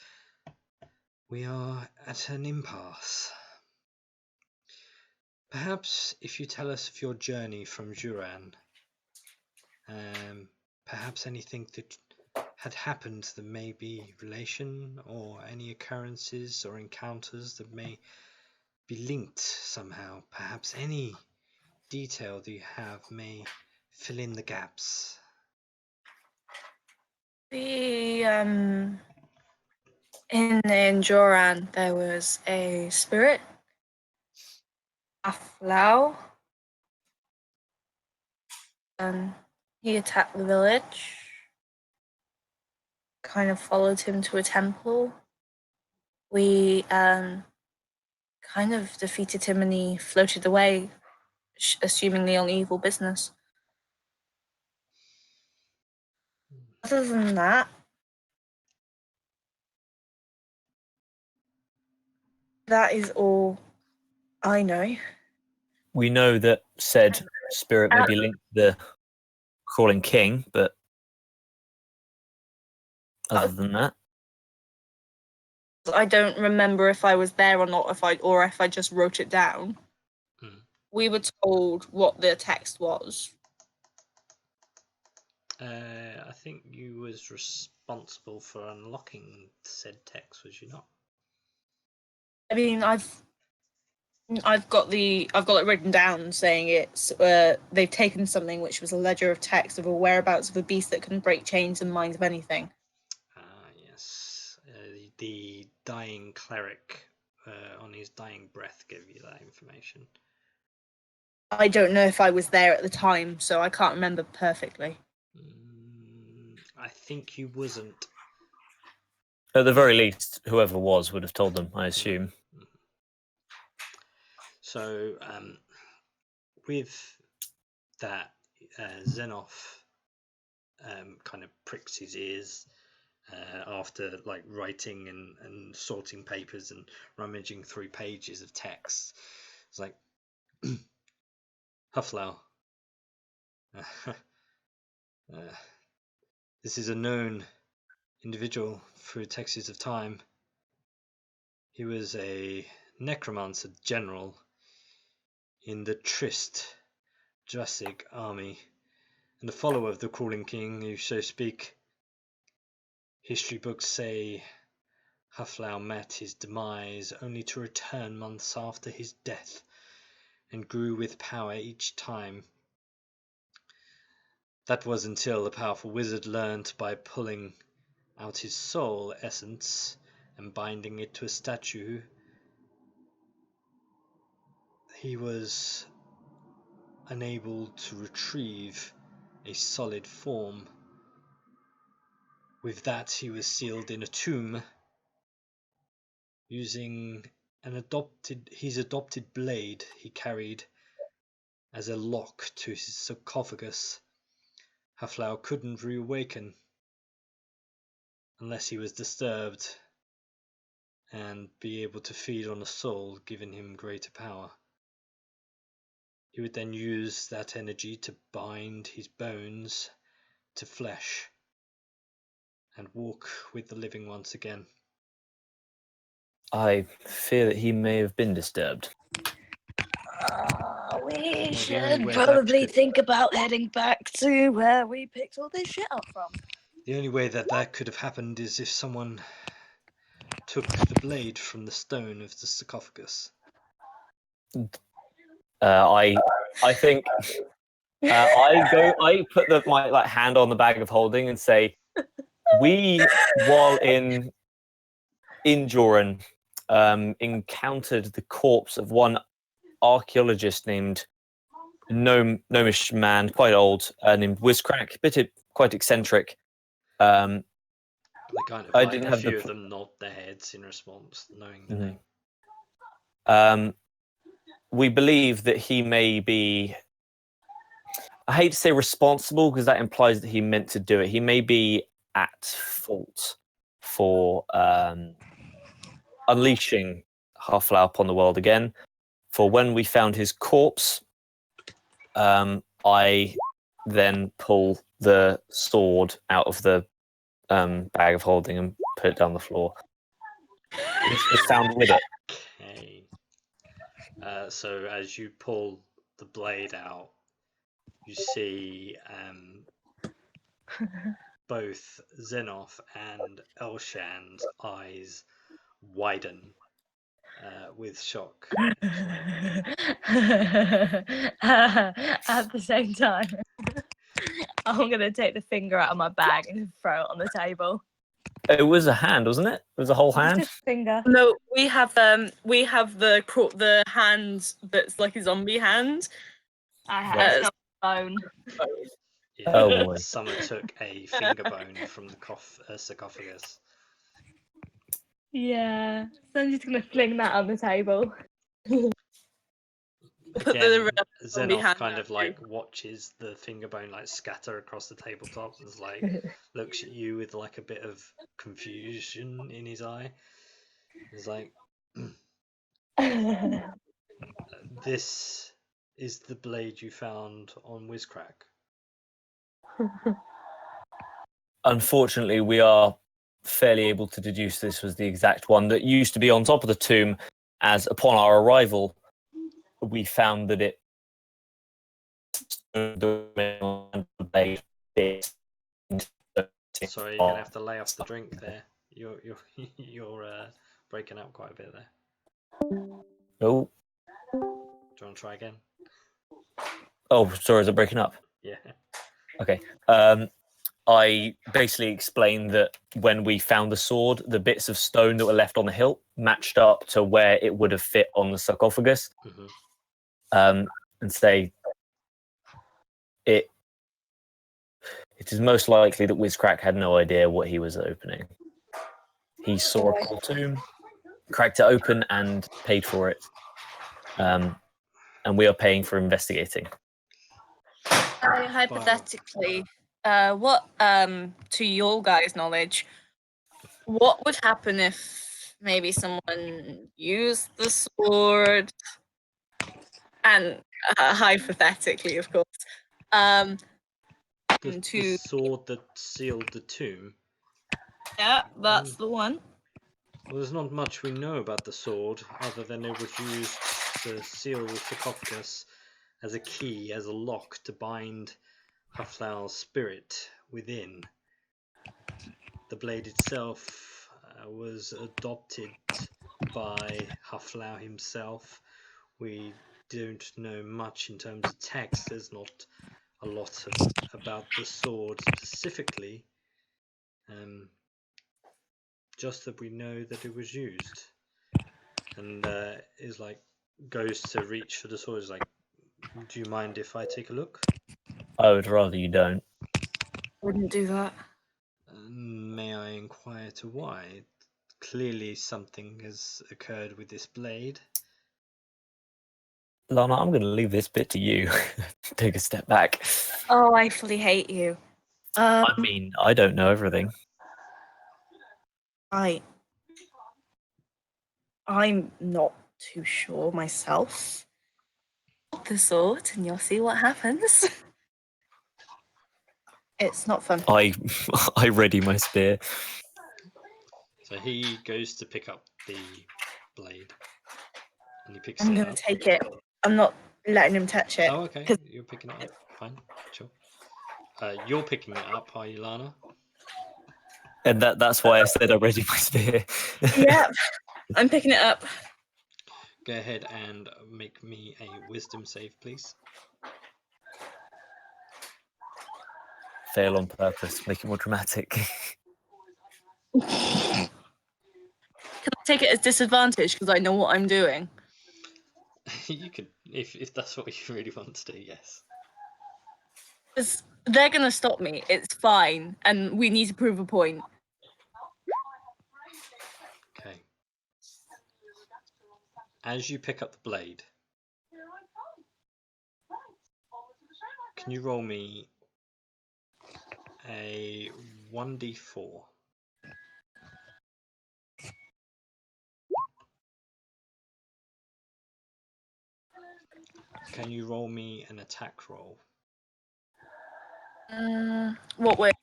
we are at an impasse. Perhaps if you tell us of your journey from Juran, perhaps anything that had happened that may be relation or any occurrences or encounters that may be linked somehow, perhaps any detail that you have may fill in the gaps. In Joran there was a spirit, Aflau. He attacked the village, kind of followed him to a temple. We kind of defeated him and he floated away, assumingly on evil business. Other than that, that is all I know. We know that said spirit may be linked to the crawling king, but other than that, I don't remember if I was there or not, if I just wrote it down. We were told what the text was. I think you was responsible for unlocking said text, was you not? I mean, I've got it written down saying it's they've taken something which was a ledger of text of a whereabouts of a beast that can break chains and minds of anything. Yes. The dying cleric on his dying breath gave you that information. I don't know if I was there at the time, so I can't remember perfectly. I think you wasn't. at the very least, whoever was would have told them, I assume. So, with that, Xenoff kind of pricks his ears after like writing and sorting papers and rummaging through pages of text. It's like, Hufflau. This is a known individual through texts of time. He was a necromancer general in the Trist Jurassic army, and a follower of the Crawling King, who so speak. History books say Hufflau met his demise only to return months after his death, and grew with power each time. That was until a powerful wizard learned by pulling out his soul essence and binding it to a statue. He was unable to retrieve a solid form. With that, he was sealed in a tomb using his adopted blade he carried as a lock to his sarcophagus. Hufflau couldn't reawaken unless he was disturbed and be able to feed on a soul, giving him greater power. He would then use that energy to bind his bones to flesh and walk with the living once again. I fear that he may have been disturbed. We Well, the only should way probably that could- think about heading back to where we picked all this shit up from. The only way that could have happened is if someone took the blade from the stone of the sarcophagus. I think I put my hand on the bag of holding and say, we, while in Joran, encountered the corpse of one archaeologist named gnomish man, quite old, named Wizcrack, quite eccentric. They kind of I like didn't a have few of them nod their heads in response, knowing the name. We believe that he may be, I hate to say responsible because that implies that he meant to do it. He may be at fault for unleashing Halflau upon the world again. For when we found his corpse, I then pull the sword out of the bag of holding and put it down the floor. This was found with it. Okay. So as you pull the blade out, you see both Xenoth and Elshan's eyes widen with shock. At the same time, I'm gonna take the finger out of my bag and throw it on the table. It was a hand, wasn't it? It was a whole hand. Just finger. No, we have the hand that's like a zombie hand. I Right. have a bone. Yeah, Oh, boy. Summer took a finger bone from the sarcophagus. Yeah, so I'm just gonna fling that on the table. Again, zombie Xenoth hand kind out of like watches the finger bone like scatter across the tabletop and is like looks at you with like a bit of confusion in his eye. He's like, this is the blade you found on Wizcrack. Unfortunately, we are fairly able to deduce this was the exact one that used to be on top of the tomb, as upon our arrival, we found that it Sorry, you're gonna have to lay off the drink there. You're breaking up quite a bit there. Oh, Do you want to try again? oh, sorry, is it breaking up? Yeah. Okay. I basically explained that when we found the sword, the bits of stone that were left on the hilt matched up to where it would have fit on the sarcophagus, and say it is most likely that Wizcrack had no idea what he was opening. He saw a cool tomb, cracked it open, and paid for it. And we are paying for investigating. Hypothetically, what to your guys' knowledge, what would happen if maybe someone used the sword, and hypothetically, of course, the sword that sealed the tomb. Yeah, that's the one. Well, there's not much we know about the sword other than it was used to seal the sarcophagus as a key, as a lock to bind Haflao's spirit within. The blade itself was adopted by Haflao himself. We don't know much in terms of text. There's not a lot about the sword specifically. Just that we know that it was used. And is like goes to reach for the sword. Is like, do you mind if I take a look? I would rather you don't. Wouldn't do that. May I inquire to why? Clearly something has occurred with this blade. Lana, I'm going to leave this bit to you. Take a step back. Oh, I fully hate you. I mean, I don't know everything. I'm not too sure myself. The sword, and you'll see what happens. It's not fun. I ready my spear. So he goes to pick up the blade, and he picks I'm it gonna up. take it. I'm not letting him touch it. Oh, okay. You're picking it up. Fine, sure. You're picking it up, are you, Lana? And that's why I said I ready my spear. Yeah, I'm picking it up. Go ahead and make me a wisdom save, please. fail on purpose, make it more dramatic. Can I take it as disadvantage because I know what I'm doing? You could, if that's what you really want to do. Yes. Because they're gonna stop me. It's fine, and we need to prove a point. Okay. As you pick up the blade, can you roll me a 1d4? Can you roll me an attack roll? What with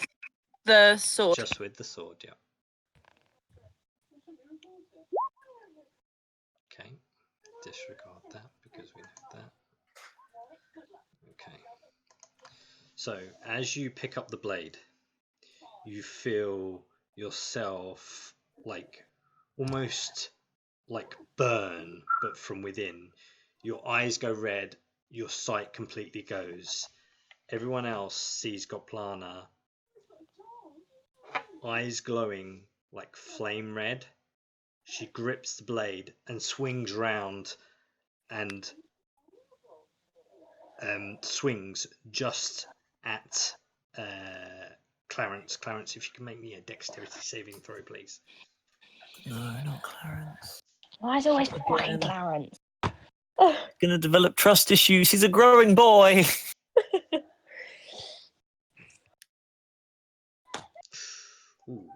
the sword? Just with the sword, yeah. Okay. Disregard that because we know that. Okay. So as you pick up the blade, you feel yourself like almost like burn, but from within. Your eyes go red, your sight completely goes. Everyone else sees Goplana, eyes glowing like flame red. She grips the blade and swings round and swings just at Clarence. Clarence, if you can make me a dexterity saving throw, please. No, not Clarence. Why is it always fucking Clarence? Gonna develop trust issues. He's a growing boy. Ooh.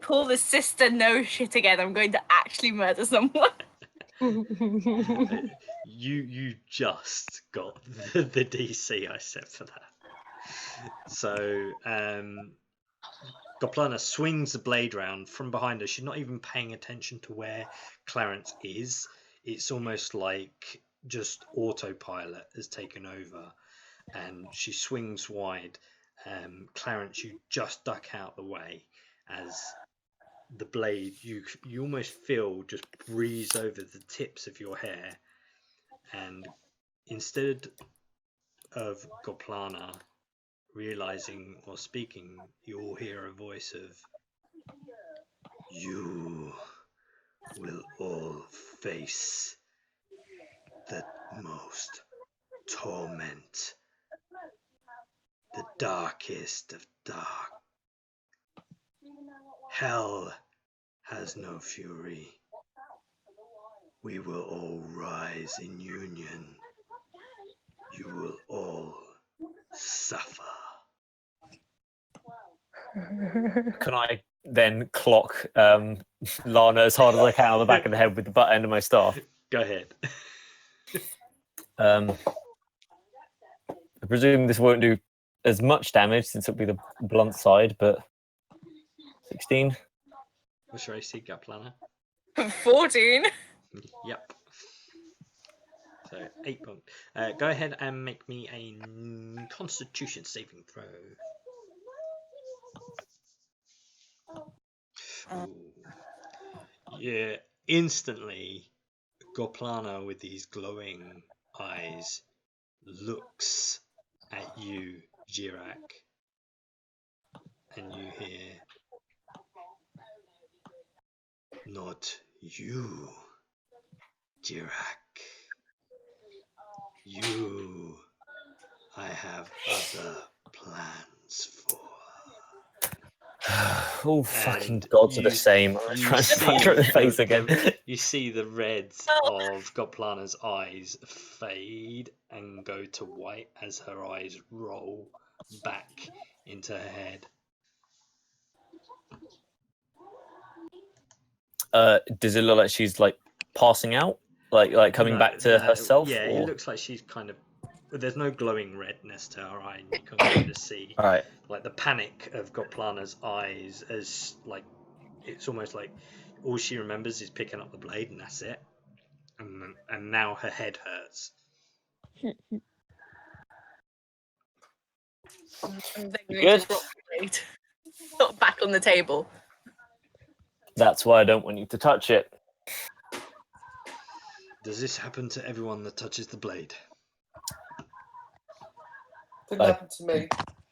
Pull the sister no shit again. I'm going to actually murder someone. You just got the DC I set for that. So Goplana swings the blade round from behind her. She's not even paying attention to where Clarence is. It's almost like just autopilot has taken over, and she swings wide. Clarence, you just duck out the way as the blade you almost feel just breeze over the tips of your hair, and instead of Goplana realizing or speaking, you all hear a voice of, "You will all face the most torment, the darkest of dark. Hell has no fury. We will all rise in union. You will all suffer." Can I then clock Lana as hard as I can on the back of the head with the butt end of my staff? Go ahead. I presume this won't do as much damage since it'll be the blunt side, but 16. What's your AC, Goplana? 14. Yep. So 8 points. Go ahead and make me a Constitution saving throw. Ooh. Yeah, instantly, Goplana with these glowing eyes looks at you, Jirak, and you hear, "Not you, Jirak. You, I have other plans for." Oh, fucking And gods are the you- same. I'm you trying to see punch her in the face the- again. You see the reds of Goplana's eyes fade and go to white as her eyes roll back into her head. Does it look like she's like passing out, like coming back to herself? Yeah, or... it looks like she's kind of. There's no glowing redness to her eye, and you can kind of see All right. like the panic of Goplana's eyes as like it's almost like all she remembers is picking up the blade, and that's it. And now her head hurts. I'm then going Good. to drop the blade. Put it back on the table. That's why I don't want you to touch it. Does this happen to everyone that touches the blade? Didn't I- happen to me.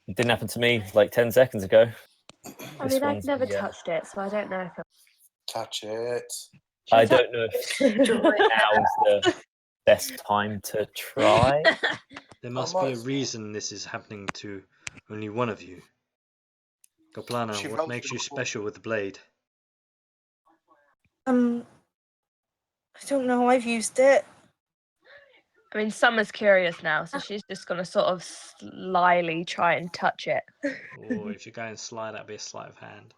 It didn't happen to me like 10 seconds ago. I This mean, I've one's never the, touched it, so I don't know if Touch it. I don't know if now is the best time to try. There I must might be a as well. reason this is happening to only one of you. Goplana, She what felt makes it you before. special with the blade? I don't know. I've used it. I mean, Summer's curious now, so she's just gonna sort of slyly try and touch it. Or if you go and slide, that'd be a sleight of hand.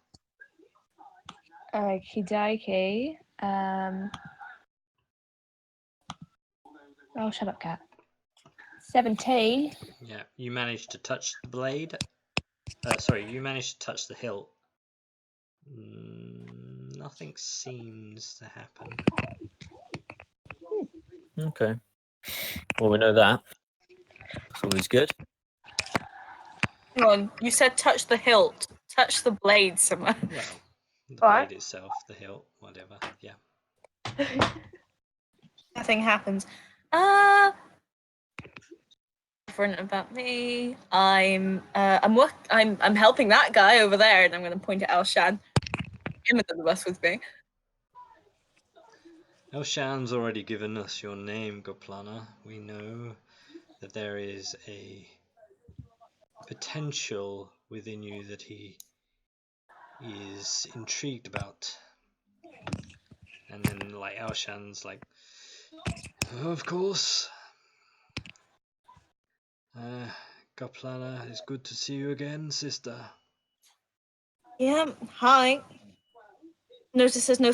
Okie dokie. Oh, shut up, cat. 17. Yeah, you managed to touch the blade. Sorry, you managed to touch the hilt. Nothing seems to happen. Okay. Well, we know that. It's always good. Hang on. You said touch the hilt. Touch the blade, Summer. Well, the What? blade itself, the hilt, whatever. Yeah. Nothing happens. Different about me. I'm helping that guy over there, and I'm going to point at Elshan. Him under the bus with me. Elshan's already given us your name, Goplana. We know that there is a potential within you that he is intrigued about. And then, like, Elshan's like, of course. Goplana, it's good to see you again, sister. Yeah. Hi. Notice there's no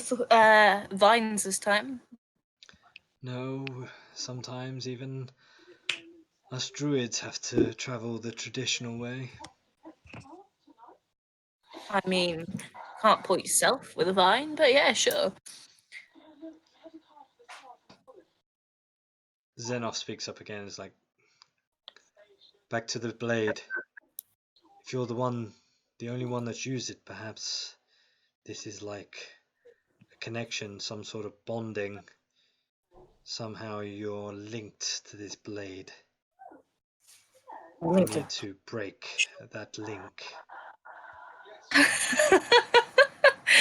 vines this time. No, sometimes even us druids have to travel the traditional way. I mean, can't put yourself with a vine, but yeah, sure. Xenov speaks up again. Is like, back to the blade. If you're the only one that's used it, perhaps this is like a connection, some sort of bonding. Somehow you're linked to this blade. We need to break that link.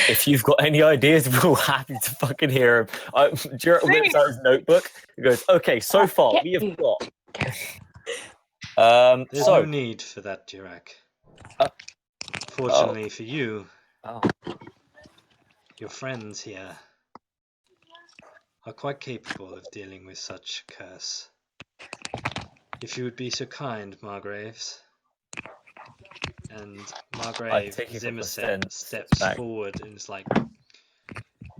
If you've got any ideas, we're happy to fucking hear him. Jarrett whips out his notebook and goes, okay, so far we have got... There's no need for that, Jirak. Fortunately for you, your friends here are quite capable of dealing with such curse. If you would be so kind, Margraves. And Margrave Zimmerset steps forward and is like,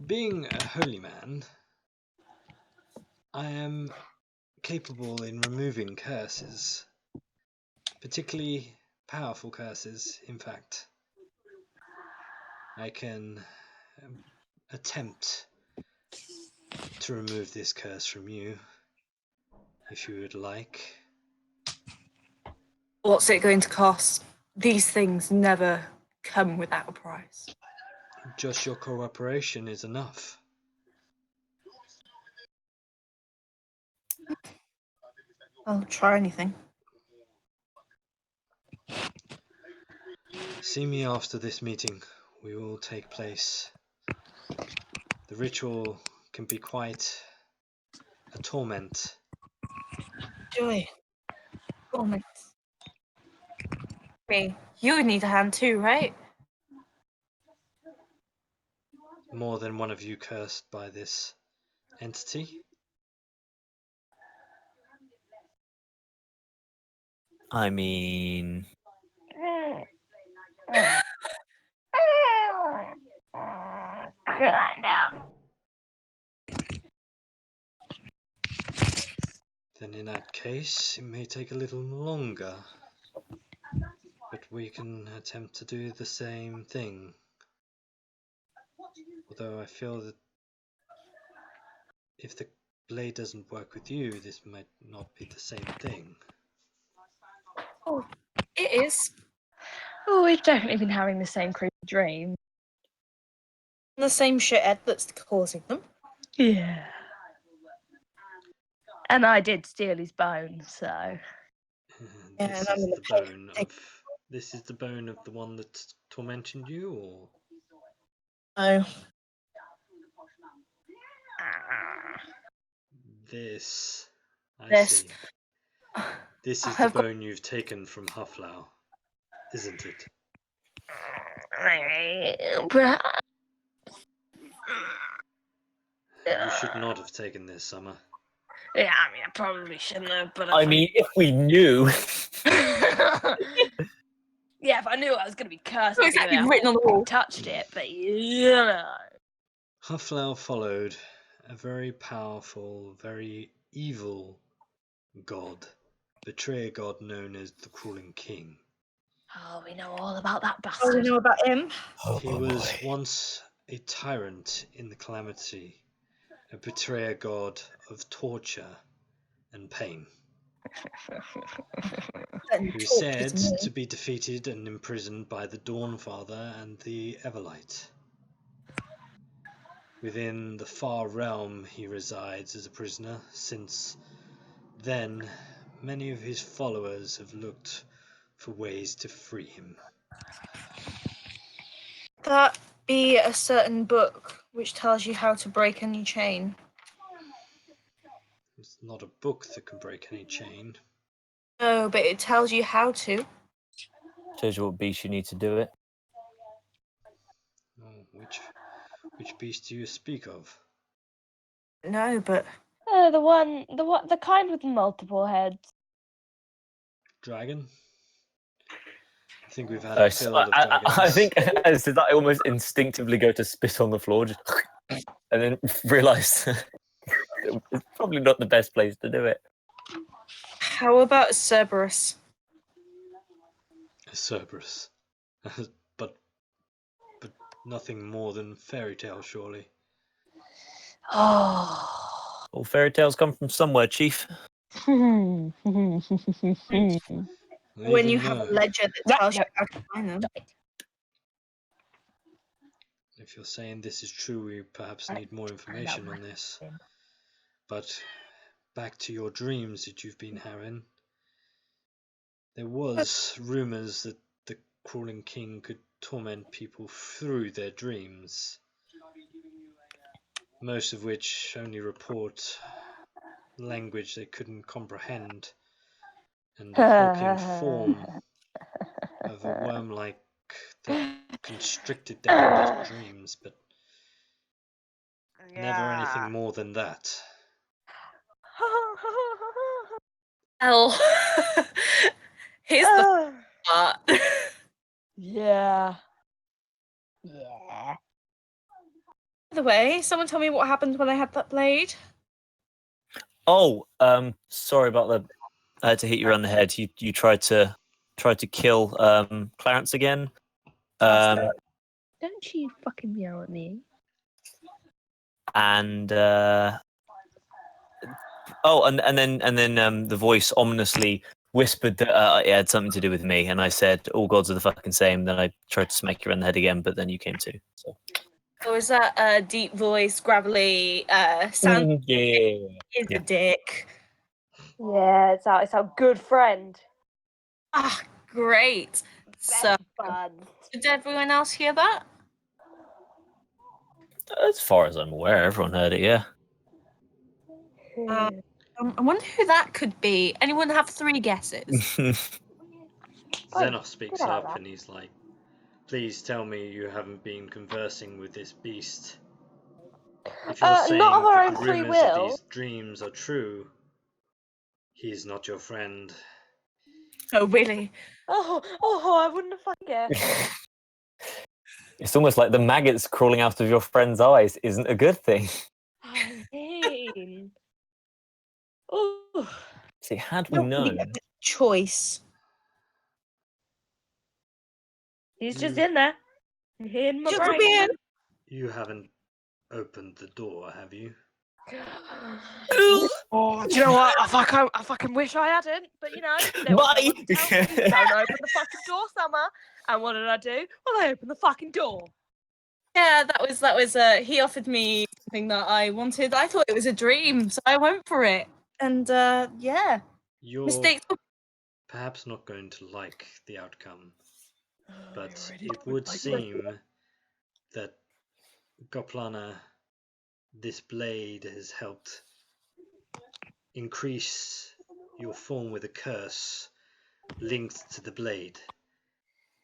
being a holy man, I am capable in removing curses, particularly powerful curses, in fact. I can attempt to remove this curse from you, if you would like. What's it going to cost? These things never come without a price. Just your cooperation is enough. I'll try anything. See me after this meeting. We will take place. The ritual can be quite a torment. Joy. Torment. Me. You need a hand too, right? More than one of you cursed by this entity? I mean... Then in that case, it may take a little longer. But we can attempt to do the same thing. Although I feel that if the blade doesn't work with you, this might not be the same thing. Oh, it is. Oh, we've definitely been having the same creepy dream. The same shithead that's causing them. Yeah. And I did steal his bone, so... This is the bone of This is the bone of the one that tormented you, or Oh. this? I This. see. This is the I've got- bone you've taken from Hufflau, isn't it? You should not have taken this, Summer. Yeah, I mean, I probably shouldn't have, but I mean, if we knew. yeah, if I knew I was going to be cursed, It's exactly written on the wall. touched it, but you know. Hufflau followed a very powerful, very evil god, betrayer god known as the Crawling King. Oh, we know all about that Oh, we bastard. know about him. He was once a tyrant in the Calamity, a betrayer god of torture and pain, who said to be defeated and imprisoned by the Dawnfather and the Everlight. Within the far realm he resides as a prisoner. Since then, many of his followers have looked for ways to free him. That be a certain book which tells you how to break any chain. It's not a book that can break any chain. No, but it tells you how to. Shows you what beast you need to do it. Oh, which beast do you speak of? No, but The kind with multiple heads. Dragon? I think we've had a fill of dragons. I think as did I almost instinctively go to spit on the floor, just and then realise it's probably not the best place to do it. how about Cerberus? Cerberus. but nothing more than fairy tale, surely. Oh. All fairy tales come from somewhere, Chief. When Even you have a though, ledger that tells you how to find them. if you're saying this is true, we perhaps need more information on this. But back to your dreams that you've been having. There was rumours that the Crawling King could torment people through their dreams, most of which only report language they couldn't comprehend, and the hulking form of a worm-like that constricted them in his dreams, but never anything more than that. Hell. Here's the part. Yeah. Yeah. By the way, someone tell me what happened when I had that blade. Oh, sorry about the. I had to hit you around the head. You tried to kill Clarence again. Don't you fucking yell at me. And then the voice ominously whispered that it had something to do with me, and I said, "All gods are the fucking same." Then I tried to smack you around the head again, but then you came too. So. Or is that a deep voice, gravelly sound? Yeah. Is a dick. Yeah, it's our good friend. Ah, great. So, Bud. did everyone else hear that? As far as I'm aware, everyone heard it. Yeah. I wonder who that could be. Anyone have 3 guesses? Xenos speaks good up idea. and he's like, "Please tell me you haven't been conversing with this beast. If you're saying not of our that own the free rumors of will. these dreams are true, he is not your friend." Oh, really? Oh, I wouldn't have fucking guessed. It's almost like the maggots crawling out of your friend's eyes isn't a good thing. I mean. Ooh. See, had we Don't really known, have a choice. He's You- just in there. In my Just brain. be in. You haven't opened the door, have you? Oh, do you know what? I fucking wish I hadn't. But you know, there was Bye. no one to tell me, don't open the fucking door, Summer. And what did I do? Well, I opened the fucking door. Yeah, that was. He offered me something that I wanted. I thought it was a dream, so I went for it. And yeah, Your mistakes. perhaps not going to like the outcome, but already it would seem that Goplana, this blade has helped increase your form with a curse linked to the blade.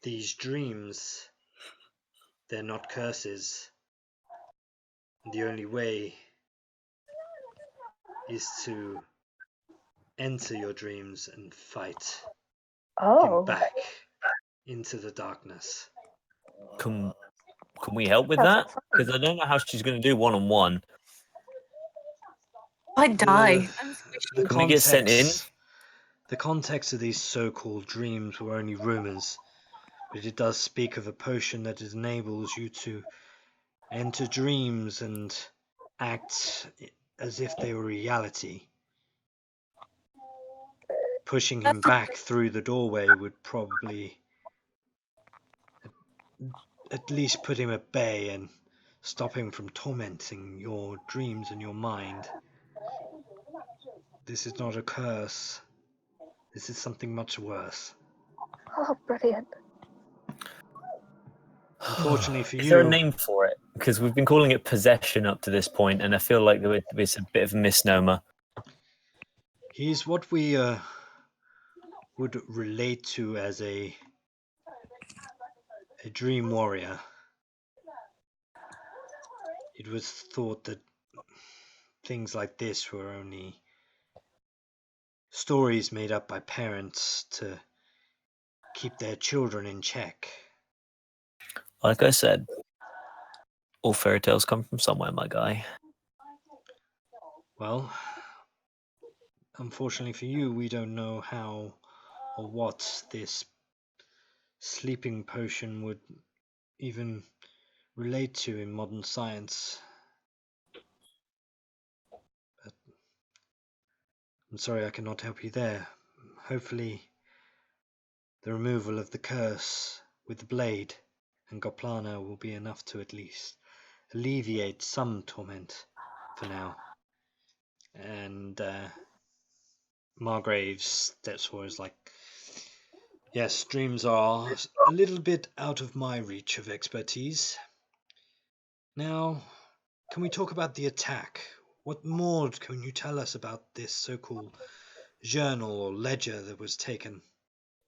These dreams, they're not curses. The only way is to enter your dreams and fight him back into the darkness. Can we help with that? Because I don't know how she's going to do one-on-one. I'd die. The Can we get sent in? The context of these so-called dreams were only rumors, but it does speak of a potion that enables you to enter dreams and act as if they were reality. Pushing him back through the doorway would probably at least put him at bay and stop him from tormenting your dreams and your mind. This is not a curse. This is something much worse. Oh, brilliant. Unfortunately for you... Is there a name for it? Because we've been calling it possession up to this point, and I feel like it's a bit of a misnomer. He's what we would relate to as a dream warrior. It was thought that things like this were only stories made up by parents to keep their children in check. Like I said, all fairy tales come from somewhere, my guy. Well, unfortunately for you, we don't know how or what this sleeping potion would even relate to in modern science. But I'm sorry I cannot help you there. Hopefully the removal of the curse with the blade and Goplana will be enough to at least alleviate some torment for now. And Margrave's steps forward is like, yes, dreams are a little bit out of my reach of expertise. Now, can we talk about the attack? What more can you tell us about this so-called journal or ledger that was taken?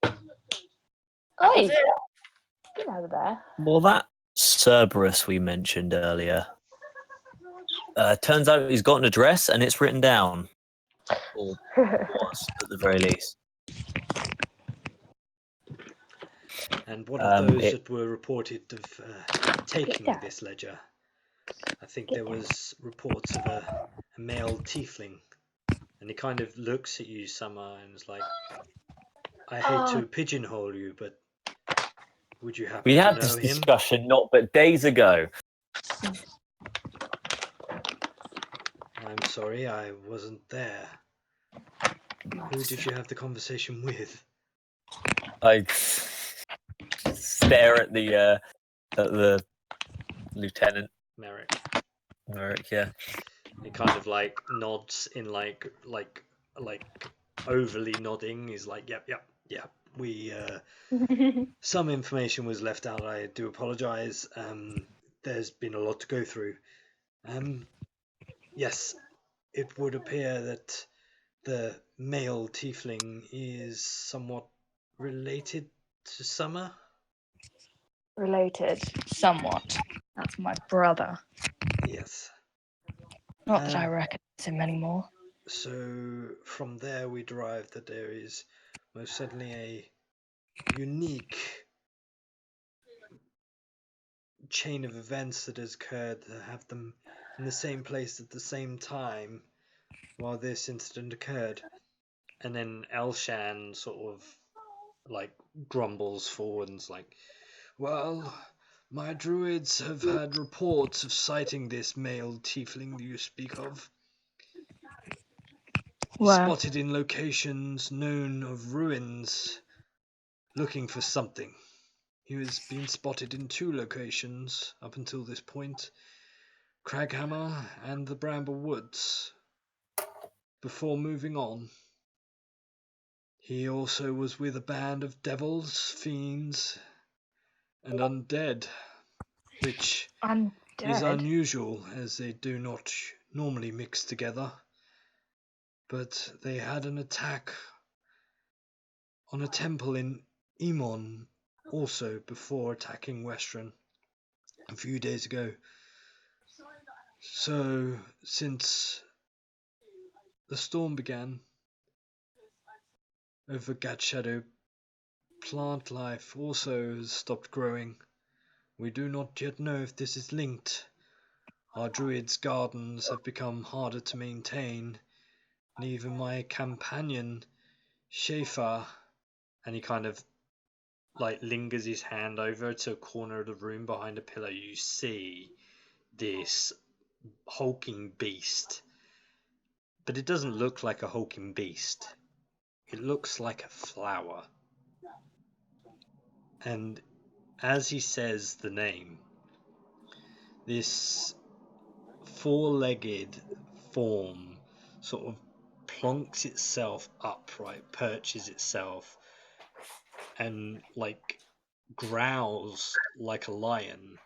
Oi! Get over there. Well, that Cerberus we mentioned earlier, turns out he's got an address and it's written down. Or was, at the very least. And what of those that were reported of taking this ledger? I think there was reports of a male tiefling. And he kind of looks at you, Summer, and is like, I hate to pigeonhole you, but would you happen to know him? We had this discussion not but days ago. I'm sorry, I wasn't there. Who did you have the conversation with? I stare at the lieutenant. Merrick. Merrick, yeah. He kind of like nods in like overly nodding. He's like, yep. We some information was left out. I do apologize. There's been a lot to go through. Yes, it would appear that the male tiefling is somewhat related to Summer. Related, somewhat. That's my brother. Yes. Not that I recognize him anymore. So from there we derive that there is most certainly a unique chain of events that has occurred that have them in the same place at the same time while this incident occurred. And then Elshan sort of like grumbles forward and is like, well, my druids have had reports of sighting this male tiefling you speak of. Spotted in locations known of ruins, looking for something. He has been spotted in 2 locations up until this point, Craghammer and the Bramble Woods. Before moving on, He also was with a band of devils, fiends, and undead, which I'm is dead. unusual as they do not normally mix together. But they had an attack on a temple in Emon also before attacking Western a few days ago. So, since the storm began over Gad Shadow, plant life also has stopped growing. We do not yet know if this is linked. Our druid's gardens have become harder to maintain, and even my companion, Shafar, and he kind of like lingers his hand over to a corner of the room behind a pillar. You see this hulking beast, but it doesn't look like a hulking beast. It looks like a flower. And as he says the name, this four-legged form sort of plonks itself upright, perches itself, and like growls like a lion.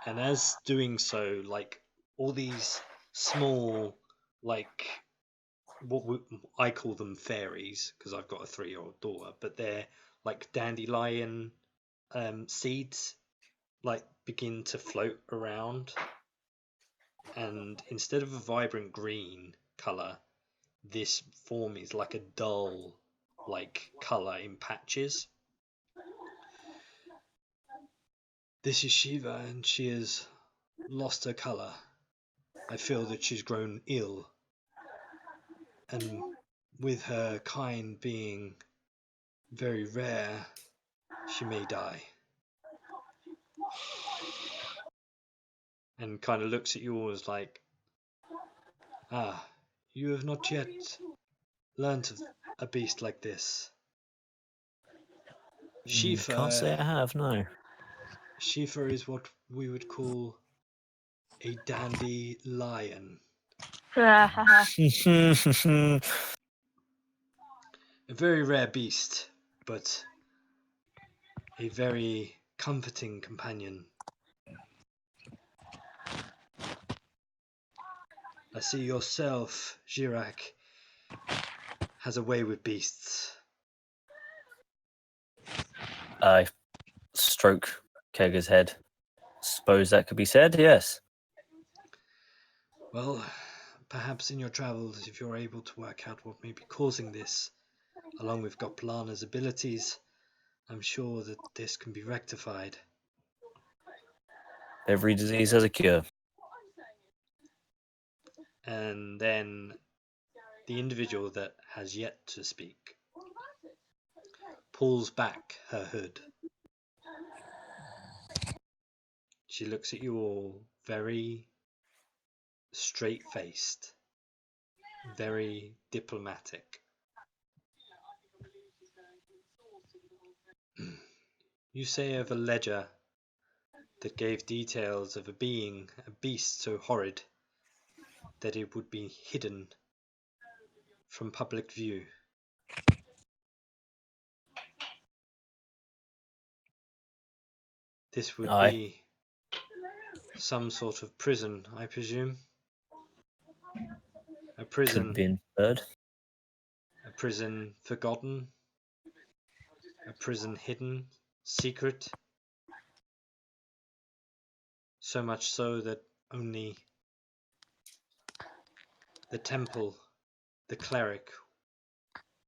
And as doing so, like all these small, like I call them fairies because I've got a 3-year-old daughter, but they're like dandelion seeds, like begin to float around, and instead of a vibrant green color, this form is like a dull, like color in patches. This is Shiva, and she has lost her color. I feel that she's grown ill, and with her kind being very rare, she may die. And kind of looks at you all as like, you have not yet learnt of a beast like this. Can't say I have, no. Shifa is what we would call a dandelion. A very rare beast, but a very comforting companion. I see yourself, Jirak, has a way with beasts. I stroke Kega's head. Suppose that could be said, yes. Well, perhaps in your travels, if you're able to work out what may be causing this, along with Goplana's abilities, I'm sure that this can be rectified. Every disease has a cure. And then the individual that has yet to speak pulls back her hood. She looks at you all very straight-faced, very diplomatic. You say of a ledger that gave details of a beast so horrid that it would be hidden from public view. This would be some sort of prison, I presume. A prison. Could be inferred. A prison forgotten. A prison hidden, secret. So much so that only the temple, the cleric,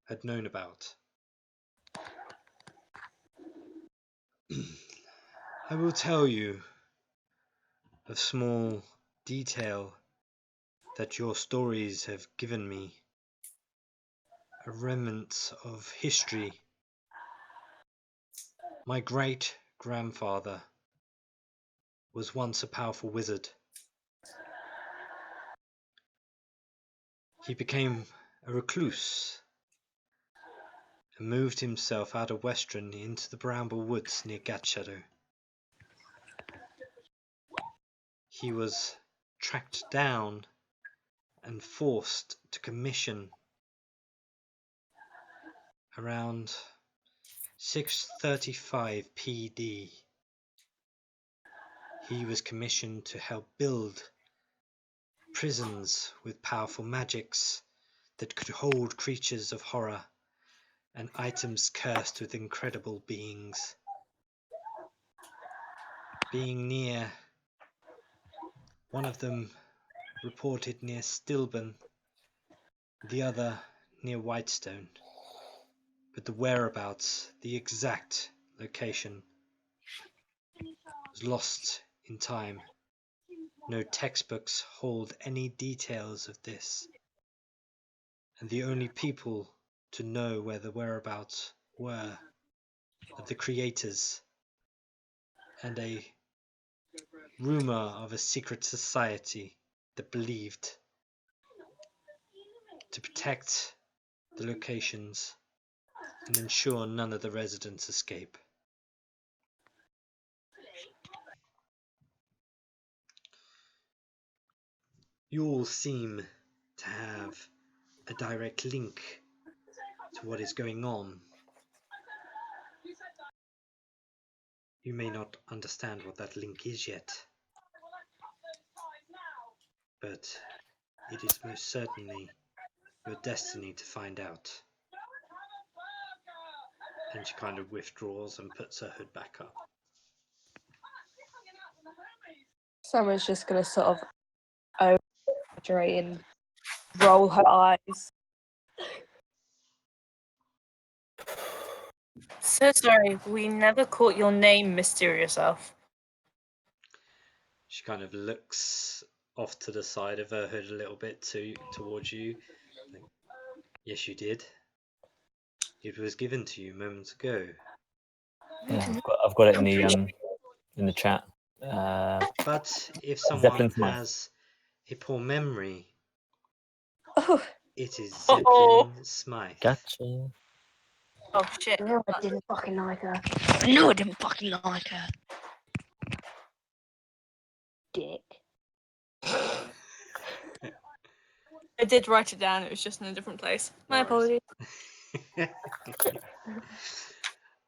had known about. I will tell you of small detail that your stories have given me, a remnant of history. My great-grandfather was once a powerful wizard. He became a recluse and moved himself out of Western into the Bramble Woods near Gatshadow. He was tracked down and forced to commission around 6:35 PD, he was commissioned to help build prisons with powerful magics that could hold creatures of horror and items cursed with incredible beings. Being near, one of them reported near Stilburn, the other near Whitestone, but the whereabouts, the exact location, was lost in time. No textbooks hold any details of this, and the only people to know where the whereabouts were of the creators, and a rumor of a secret society that believed to protect the locations and ensure none of the residents escape. You all seem to have a direct link to what is going on. You may not understand what that link is yet, but it is most certainly your destiny to find out. And she kind of withdraws and puts her hood back up. Summer's just gonna sort of overdrate and roll her eyes. So sorry, we never caught your name, Mysterious Elf. She kind of looks off to the side of her hood a little bit towards you. Like, yes, you did. It was given to you moments ago. Yeah, I've got it in the chat. But if someone Zeppelin Smythe. has a poor memory, Oh, it is Uh-oh. Zeppelin Smythe. Gotcha. Oh shit. no, I didn't fucking like her. No, I didn't fucking like her. Dick. I did write it down, it was just in a different place. My No worries.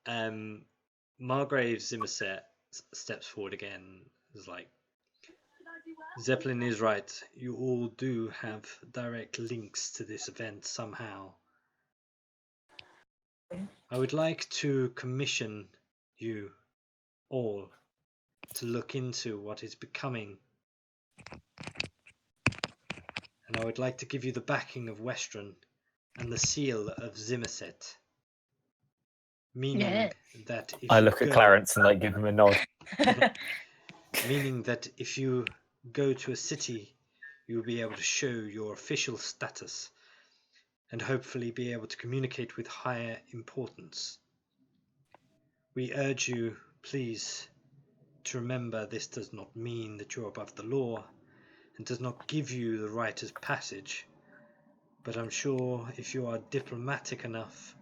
apologies. Margrave Zimmerset steps forward again. Is like, Zeppelin is right. You all do have direct links to this event somehow. I would like to commission you all to look into what is becoming, and I would like to give you the backing of Westron and the seal of Zimmerset, meaning that if I you look at Clarence and like give him a nod. meaning that if you go to a city, you will be able to show your official status and hopefully be able to communicate with higher importance. We urge you, please, to remember this does not mean that you're above the law and does not give you the right of passage, but I'm sure if you are diplomatic enough,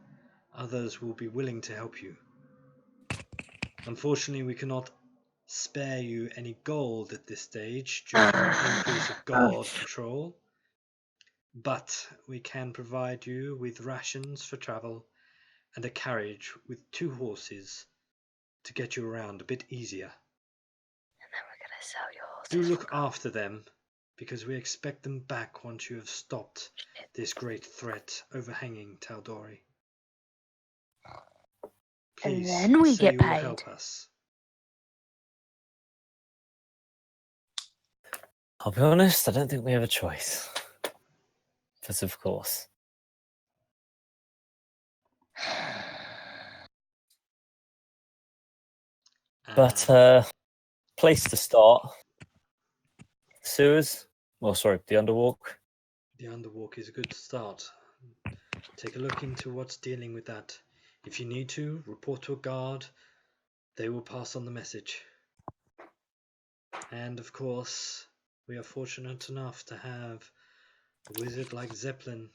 others will be willing to help you. Unfortunately, we cannot spare you any gold at this stage due to the increase of guard patrol, but we can provide you with rations for travel and a carriage with 2 horses to get you around a bit easier. And then we're gonna sell your horses. Do look after them, because we expect them back once you have stopped this great threat overhanging Tal'Dorei. And Please then we say get you will paid. help us. I'll be honest, I don't think we have a choice. But of course. But place to start. Sewers. Well, sorry, the underwalk. The underwalk is a good start. Take a look into what's dealing with that. If you need to, report to a guard. They will pass on the message. And of course, we are fortunate enough to have a wizard like Zeppelin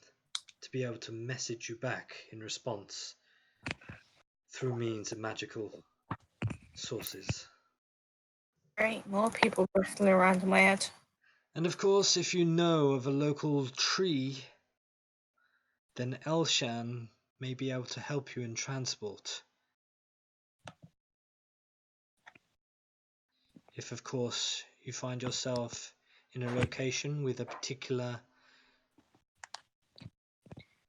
to be able to message you back in response through means of magical sources. Great, more people riffling around in my head. And of course, if you know of a local tree, then Elshan may be able to help you in transport. If, of course, you find yourself in a location with a particular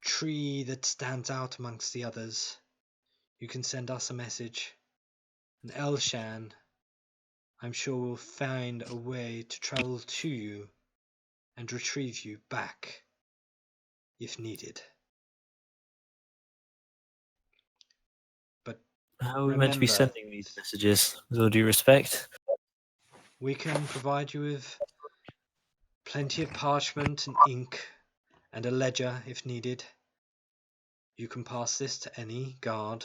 tree that stands out amongst the others, you can send us a message, and Elshan, I'm sure, will find a way to travel to you and retrieve you back if needed. But How are we meant to be remember, sending these messages? With all due respect. we can provide you with plenty of parchment and ink and a ledger if needed. You can pass this to any guard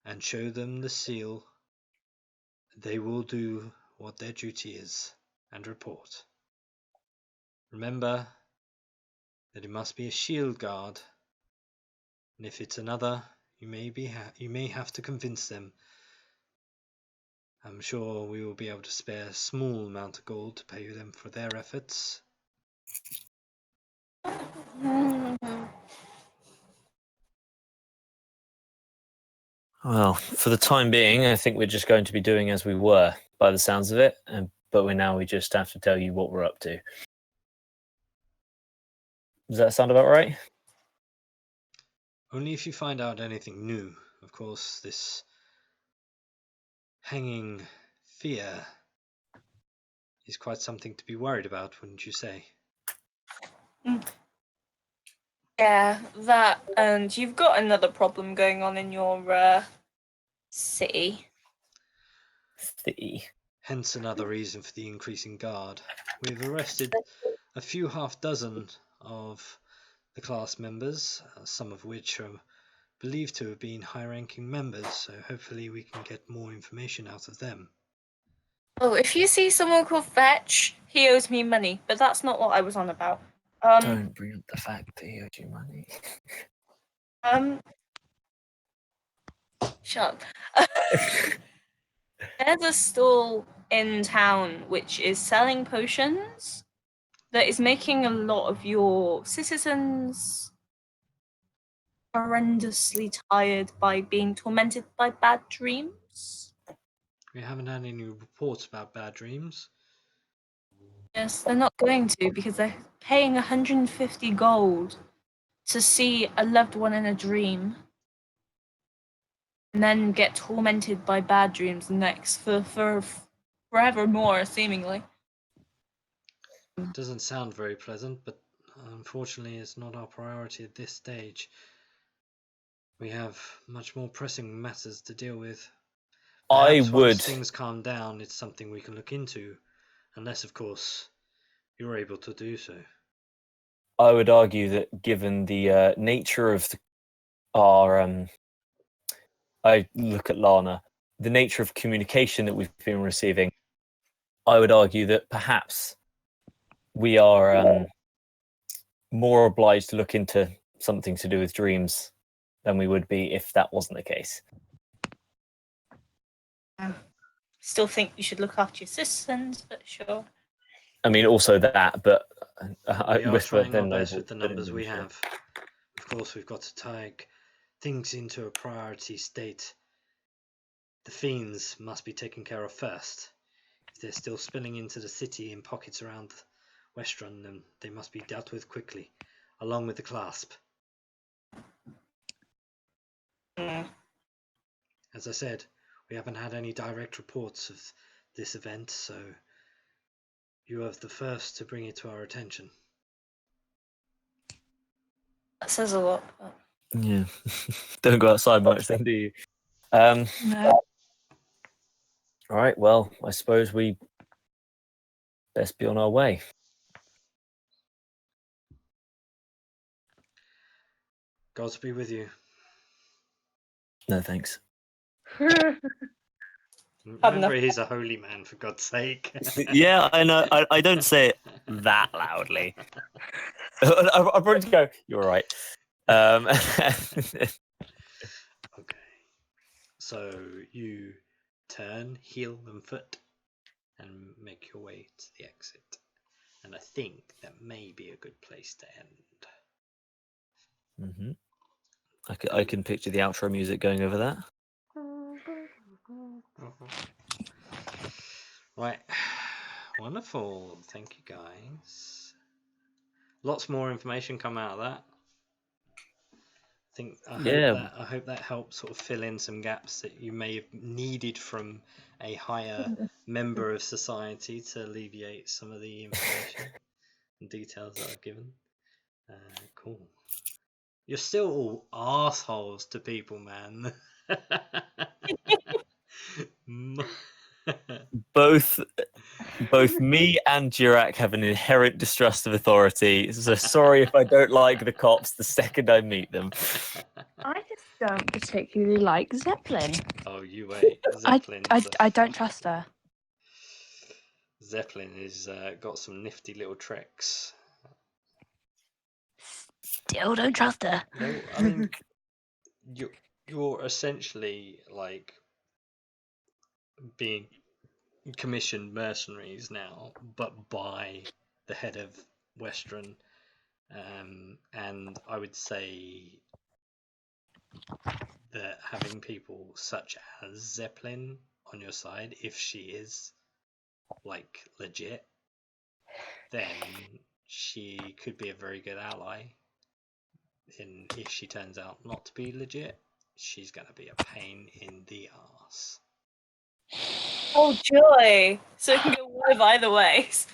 and show them the seal. They will do what their duty is and report. Remember that it must be a shield guard, and if it's another, you may have to convince them. I'm sure we will be able to spare a small amount of gold to pay them for their efforts. Well, for the time being, I think we're just going to be doing as we were, by the sounds of it. But we just have to tell you what we're up to. Does that sound about right? Only if you find out anything new. Of course, this hanging fear is quite something to be worried about, wouldn't you say? Yeah, that, and you've got another problem going on in your city. Hence another reason for the increasing guard. We've arrested a few half dozen of the class members, some of which are believed to have been high-ranking members, so hopefully we can get more information out of them. Oh, if you see someone called Fetch, he owes me money, but that's not what I was on about. Don't bring up the fact that he owed you money. Shut up. There's a stall in town which is selling potions that is making a lot of your citizens horrendously tired by being tormented by bad dreams. We haven't had any reports about bad dreams. Yes, they're not going to because they're paying 150 gold to see a loved one in a dream and then get tormented by bad dreams next for forevermore, seemingly. Doesn't sound very pleasant, but unfortunately it's not our priority at this stage. We have much more pressing matters to deal with. Perhaps once things calm down, it's something we can look into, unless, of course, you're able to do so. I would argue that given the nature of our I look at Lana, the nature of communication that we've been receiving, I would argue that perhaps we are more obliged to look into something to do with dreams than we would be if that wasn't the case. Still think you should look after your citizens, but sure. I mean, also that, but We are trying our best with the numbers we have. Of course, we've got to take things into a priority state. The fiends must be taken care of first. If they're still spilling into the city in pockets around Westron, then they must be dealt with quickly, along with the clasp. As I said, we haven't had any direct reports of this event, so you are the first to bring it to our attention. That says a lot. But... Yeah. Don't go outside much then, do you? No. All right, well, I suppose we best be on our way. Gods be with you. No, thanks. Remember, he's a holy man, for God's sake. Yeah, I know. I don't say it that loudly. I'll probably just go, you're right. Okay. So you turn, heel and foot, and make your way to the exit. And I think that may be a good place to end. I can picture the outro music going over that. Right. Wonderful. Thank you, guys. Lots more information come out of that. I hope that helps sort of fill in some gaps that you may have needed from a higher member of society to alleviate some of the information and details that I've given. Cool. You're still all assholes to people, man. Both me and Jirak have an inherent distrust of authority, so sorry if I don't like the cops the second I meet them. I just don't particularly like Zeppelin. Oh, you wait. I don't trust her. Zeppelin is got some nifty little tricks. Still don't trust her. No, I mean, you're essentially like being commissioned mercenaries now, but by the head of Western, and I would say that having people such as Zeppelin on your side, if she is like legit, then she could be a very good ally. And if she turns out not to be legit, she's gonna be a pain in the ass. Oh joy! So it can go one of either ways.